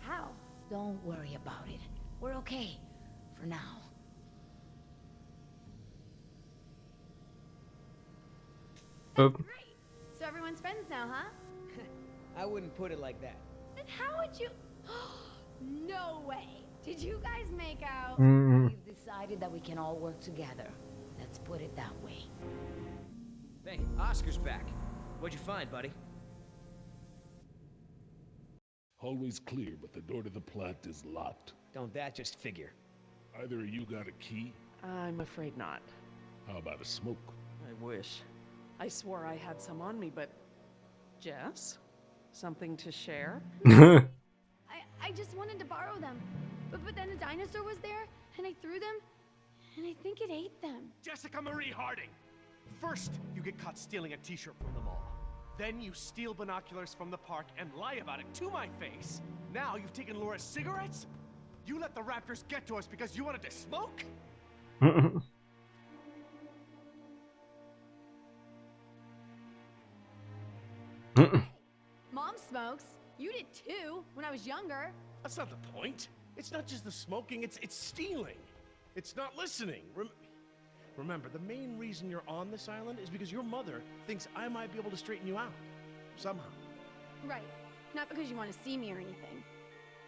How? Don't worry about it. We're okay. For now. Hop. Great. So everyone's friends now, huh? I wouldn't put it like that. Then how would you... No way! Did you guys make out? We've decided that we can all work together. Let's put it that way. Hey, Oscar's back. What'd you find, buddy? Hallway's clear, but the door to the plant is locked. Don't that just figure? Either of you got a key? I'm afraid not. How about a smoke? I wish. I swore I had some on me, but... Jess? Something to share? I just wanted to borrow them. But then a dinosaur was there, and I threw them, and I think it ate them. Jessica Marie Harding! First, you get caught stealing a t-shirt from the mall. Then you steal binoculars from the park and lie about it to my face. Now you've taken Laura's cigarettes? You let the raptors get to us because you wanted to smoke? Mom smokes. You did too, when I was younger. That's not the point. It's not just the smoking, it's stealing. It's not listening. Remember, the main reason you're on this island is because your mother thinks I might be able to straighten you out. Somehow. Right. Not because you want to see me or anything.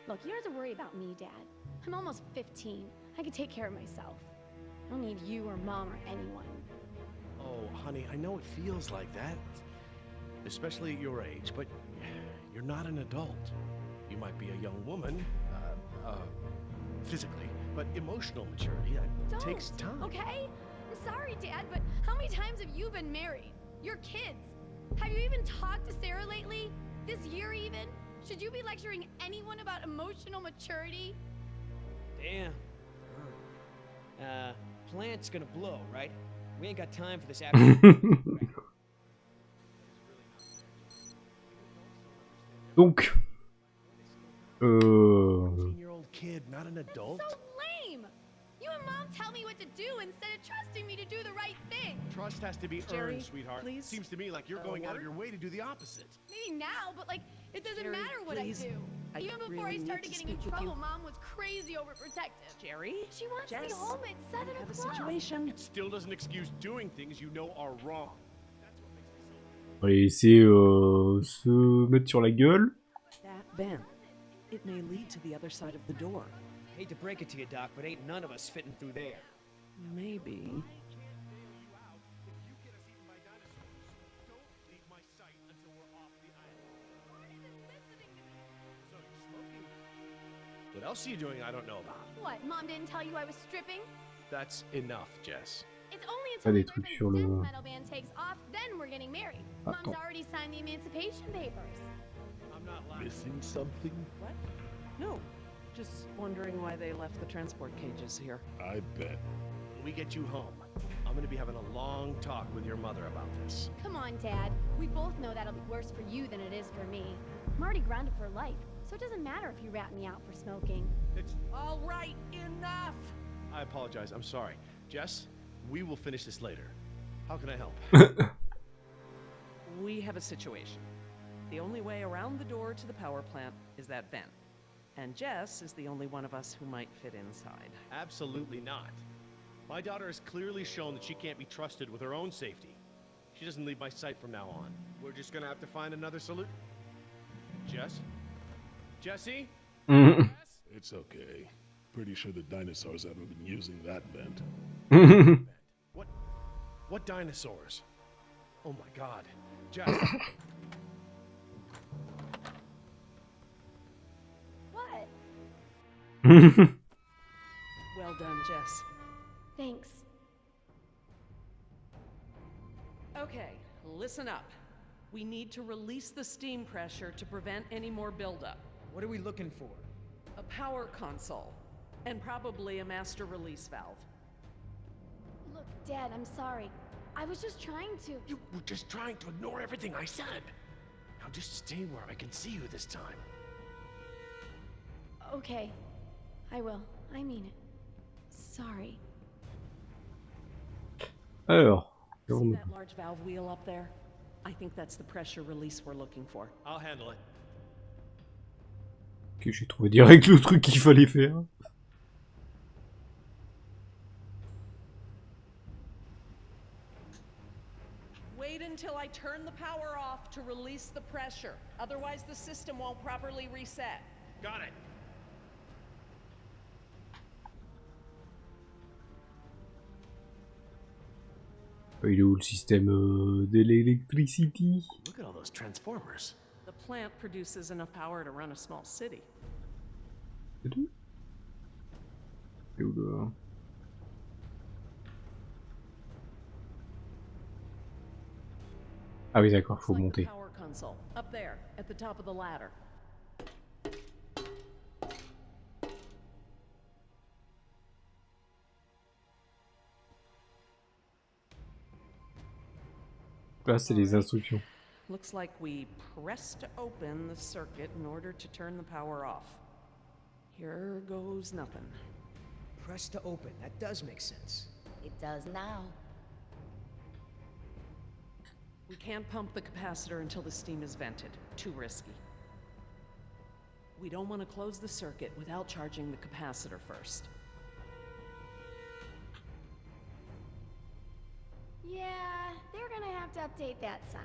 Look, you don't have to worry about me, Dad. I'm almost 15. I can take care of myself. I don't need you or Mom or anyone. Oh, honey, I know it feels like that. Especially at your age, but you're not an adult. You might be a young woman, physically, but emotional maturity, that takes time. Okay? I'm sorry, Dad, but how many times have you been married? Your kids. Have you even talked to Sarah lately? This year even? Should you be lecturing anyone about emotional maturity? Damn. Plant's gonna blow, right? We ain't got time for this afternoon. Donc... 15-year-old kid, not an adult. So lame! You and Mom tell me what to do instead of trusting me to do the right thing. Trust has to be Jerry, earned, sweetheart. please. Seems to me like you're going out of your way to do the opposite. Maybe now, but like, it doesn't Jerry, matter what please. I do. I Even before really I need started to getting in speak with you. trouble, Mom was crazy overprotective. Jerry? She wants me Jess, home at 7 we have a o'clock. situation. It still doesn't excuse doing things you know are wrong. On va les laisser se mettre sur la gueule. That vent. It may lead to the other side of the door. Hate to break it to you, Doc, but ain't none of us fitting through there. Maybe. What else are you doing I don't know about? What, Mom didn't tell you I was stripping? That's enough, Jess. It's only Ah, until des my trucs boyfriend's sur le- death metal band takes off, then we're getting married. Mom's Attends. already signed the emancipation papers. I'm not lying. Missing something? What? No. Just wondering why they left the transport cages here. I bet. When we get you home, I'll I'm gonna be having a long talk with your mother about this. Come on, Dad. We both know that'll be worse for you than it is for me. I'm already grounded for life, so it doesn't matter if you rat me out for smoking. It's... All right, enough! I apologize, I'm sorry. Jess, we will finish this later. How can I help? We have a situation. The only way around the door to the power plant is that vent. And Jess is the only one of us who might fit inside. Absolutely not. My daughter has clearly shown that she can't be trusted with her own safety. She doesn't leave my sight from now on. We're just gonna have to find another solution. Jess? Jessie? It's okay. Pretty sure the dinosaurs haven't been using that vent. What dinosaurs? Oh my god. Jess. What? Well done, Jess. Thanks. Okay, listen up. We need to release the steam pressure to prevent any more buildup. What are we looking for? A power console, and probably a master release valve. Look, Dad, I'm sorry. I was just trying to... You were just trying to ignore everything I said. Now just stay where I can see you this time. Okay. I will. I mean it. Sorry. Alors, See that large valve wheel up there? I think that's the pressure release we're looking for. I'll handle it. ok, j'ai trouvé direct le truc qu'il fallait faire. Wait until I turn the power off to release the pressure. Otherwise, the system won't properly reset. Got it. Il est où le système de l'électricité? Look at all those transformers. The plant produces enough power to run a small city. C'est tout? C'est où le... Ah oui, d'accord, faut It's like monter. the power console, up there, at the top of the ladder. Là, c'est les instructions. Looks like we press to open the circuit in order to turn the power off. Here goes nothing. Press to open. That does make sense. It does now. We can't pump the capacitor until the steam is vented. Too risky. We don't want to close the circuit without charging the capacitor first. Yeah, they're gonna have to update that sign.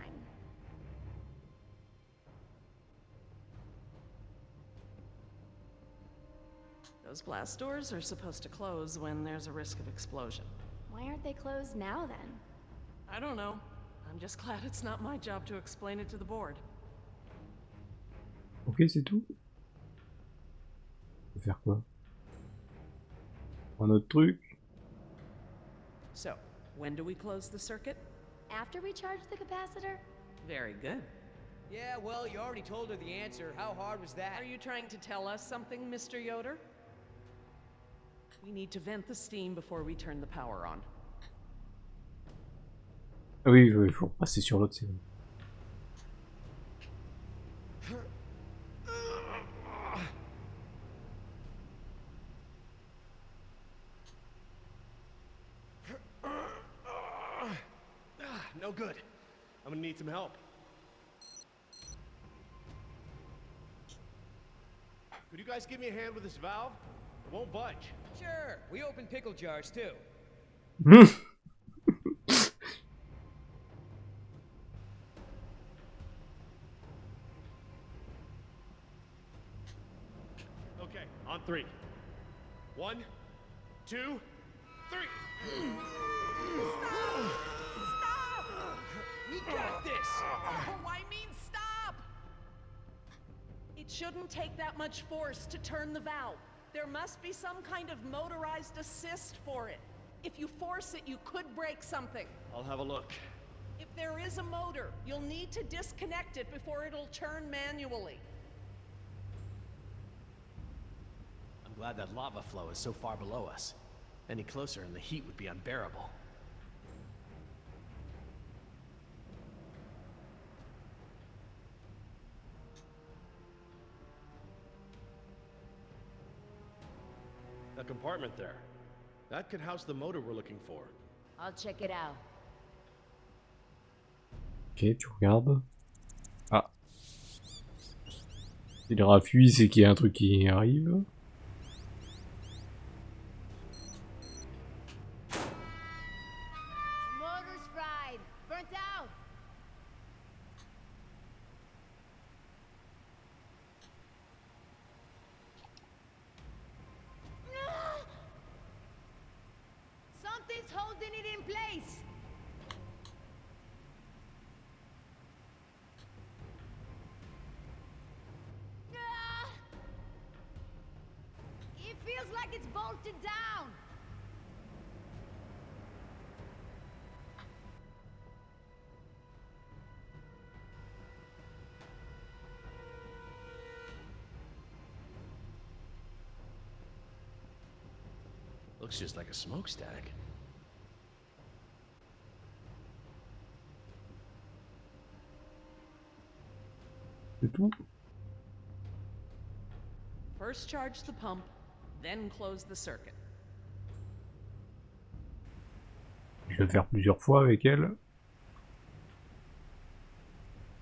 Those blast doors are supposed to close when there's a risk of explosion. Why aren't they closed now then? I don't know. I'm just glad it's not my job to explain it to the board. Ok, c'est tout. On va faire quoi? Un autre truc? So, when do we close the circuit? After we charge the capacitor? Very good. Yeah, well, you already told her the answer. How hard was that? Are you trying to tell us something, Mr. Yoder? We need to vent the steam before we turn the power on. Ah oui, il faut passer sur l'autre, c'est bon. No good. I'm gonna need some help. Could you guys give me a hand with this valve? It won't budge. Sure. We open pickle jars too. Okay, on three. 1, 2, 3. We got this. Oh, I mean, stop! It shouldn't take that much force to turn the valve. There must be some kind of motorized assist for it. If you force it, you could break something. I'll have a look. If there is a motor, you'll need to disconnect it before it'll turn manually. I'm glad that lava flow is so far below us. Any closer and the heat would be unbearable. compartment there. That could house the motor we're looking for. I'll check it out. Ok, tu regardes. Ah. Si le rat fuit, c'est qu'il y a un truc qui arrive. Motor's fried. Burnt out. No! Something's holding it in place. Ah! It feels like it's bolted down. Looks just like a smokestack. C'est tout. First charge the pump, then close the circuit. Je vais le faire plusieurs fois avec elle.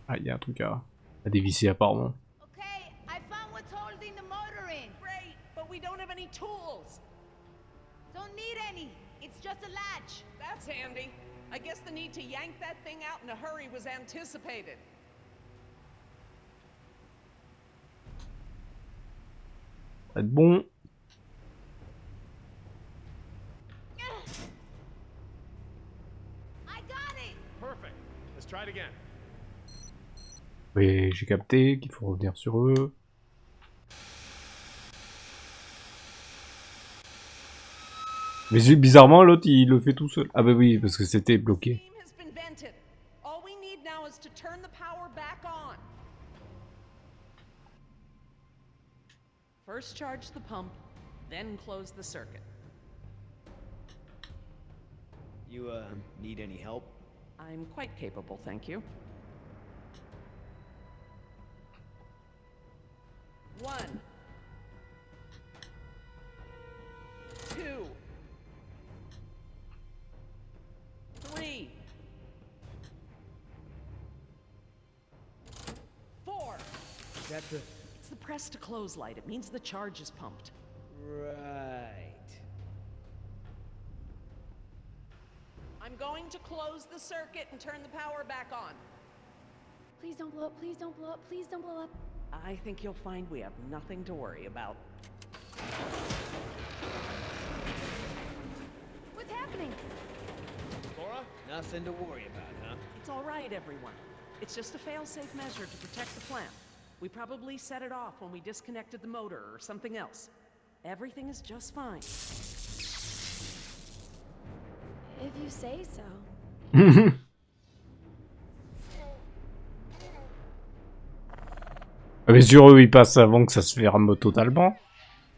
Ah, il y a un truc à dévisser apparemment. Okay, I found what's holding the motor in. Great, but we don't have any tools. Don't need any. It's just a latch. That's handy. I guess the need to yank that thing out in a hurry was anticipated. Ça va être bon. I got it. Perfect. Let's try it again. Oui, j'ai capté qu'il faut revenir sur eux. Mais bizarrement, l'autre, il le fait tout seul. Ah bah oui, parce que c'était bloqué. Steam has been vented. All we need now is to turn the power back on. First charge the pump, then close the circuit. You, need any help? I'm quite capable, thank you. 1, 2, 3, 4. Is that the... It's the press to close light. It means the charge is pumped. Right. I'm going to close the circuit and turn the power back on. Please don't blow up, please don't blow up, please don't blow up. I think you'll find we have nothing to worry about. What's happening? Laura? Nothing to worry about, huh? It's all right, everyone. It's just a fail-safe measure to protect the plant. We probably set it off when we disconnected the motor or something else. Everything is just fine. If you say so. Ah, mais sur eux, ils passent avant que ça se ferme totalement.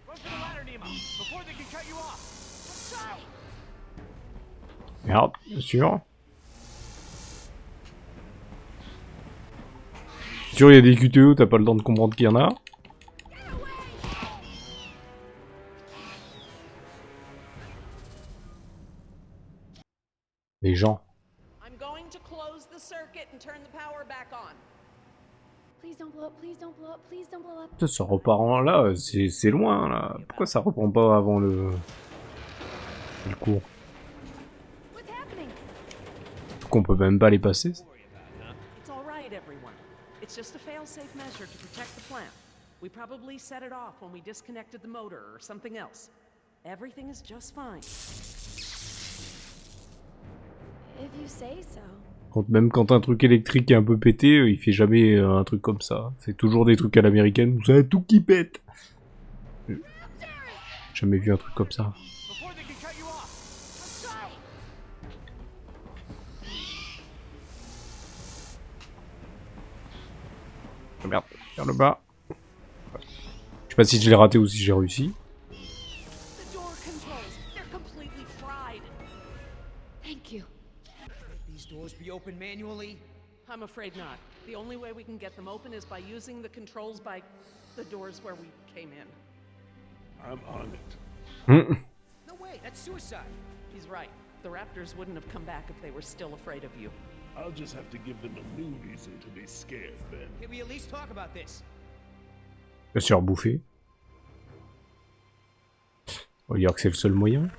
Run for the ladder, Nemo, before they can cut you off. Merde, bien sûr. Sûr, il y a des QTE, t'as pas le temps de comprendre qu'il y en a. Les gens. I'm going to close the circuit and turn the power back on. Please don't blow up, please don't blow up, please don't blow up. Putain, ça repart en là, c'est loin là. Pourquoi ça reprend pas avant le cours? What's happening? Qu'on peut même pas les passer. It's all right, everyone. It's just a fail-safe measure to protect the plant. We probably set it off when we disconnected the motor or something else. Everything is just fine. If you say so. Même quand un truc électrique est un peu pété, il fait jamais un truc comme ça. C'est toujours des trucs à l'américaine où c'est tout qui pète. J'ai jamais vu un truc comme ça. Before they can cut you off. Ah, merde, vers le bas. Je sais pas si je l'ai raté ou si j'ai réussi. The door controls, they're completely fried. Thank you. These doors be open manually? I'm afraid not. The only way we can get them open is by using the controls by the doors where we came in. I'm on it. No way, that's suicide. He's right. The raptors wouldn't have come back if they were still afraid of you. I'll just have to give them a new reason to be scared then. Can we at least talk about this? Je suis rebouffé. On va dire que c'est le seul moyen. I'm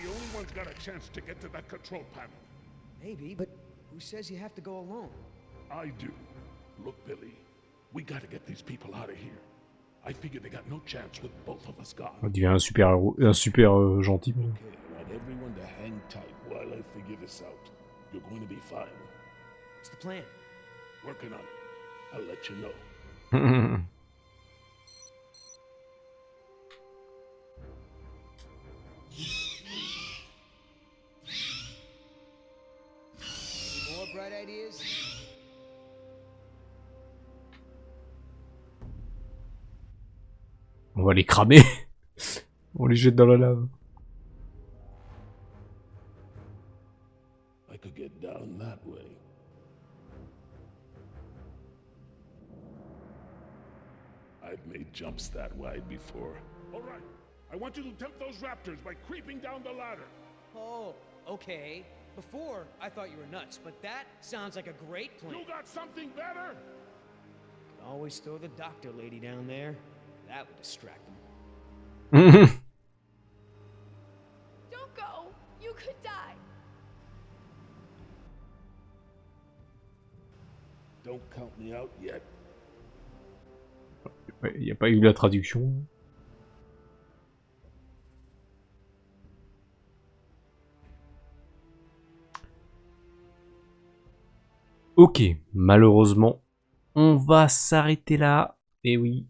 the only one's got a chance to get to that control panel. Maybe, but who says you have to go alone? I do. Look, Billy, we gotta get these people out of here. I figure they got no chance with both of us gone. On devient un super héros, un super gentil. Okay, I want everyone to hang tight while I figure this out. You're going to be fine. What's the plan? Working on it. I'll let you know. Any more bright ideas? On va les cramer. On les jette dans la lave. I could get down that way. I've made jumps that wide before. All right. I want you to tempt those raptors by creeping down the ladder. Oh, okay. Before, I thought you were nuts, but that sounds like a great plan. You got something better? Always throw the doctor lady down there. That would distract them. Don't go. You could die. Don't count me out yet. Il n'y a pas eu la traduction. Ok, malheureusement, on va s'arrêter là. Et oui,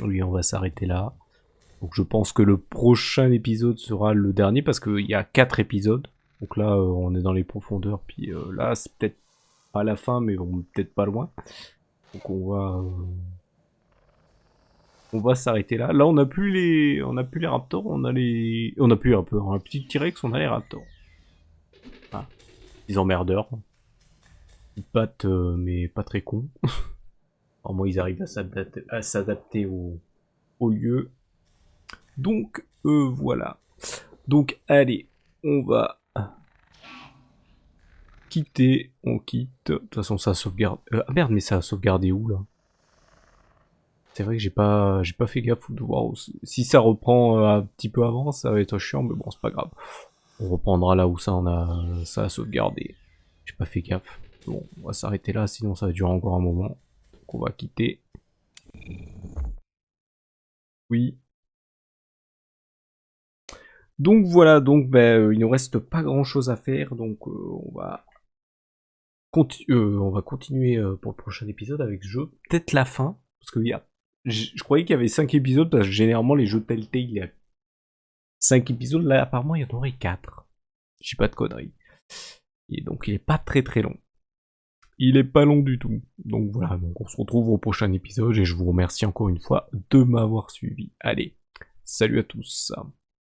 on va s'arrêter là. Donc je pense que le prochain épisode sera le dernier parce qu'il y a 4 épisodes. Donc là, on est dans les profondeurs. Puis là, c'est peut-être pas la fin, mais bon, peut-être pas loin. Donc on va s'arrêter là. Là, on n'a plus les raptors, on a plus un peu, un petit T-Rex, on a les raptors. Ah, des emmerdeurs. Ils battent, mais pas très cons. Au moins, ils arrivent à s'adapter au lieu. Donc, voilà. Donc, allez, on va quitter. On quitte. De toute façon, ça sauvegarde. Ah merde, mais ça a sauvegardé où, là? C'est vrai que j'ai pas fait gaffe de voir aussi. Si ça reprend un petit peu avant, ça va être chiant, mais bon, c'est pas grave. On reprendra là où ça a sauvegardé. J'ai pas fait gaffe. Bon, on va s'arrêter là, sinon ça va durer encore un moment. Donc on va quitter. Oui. Donc voilà, donc il ne reste pas grand chose à faire, donc on va continuer pour le prochain épisode avec ce jeu. Peut-être la fin, parce que je croyais qu'il y avait 5 épisodes, parce que généralement les jeux Telltale, il y a 5 épisodes, là apparemment il y en aurait 4. Je dis pas de conneries. Et donc il est pas très très long. Il est pas long du tout. Donc voilà, donc on se retrouve au prochain épisode et je vous remercie encore une fois de m'avoir suivi. Allez, salut à tous.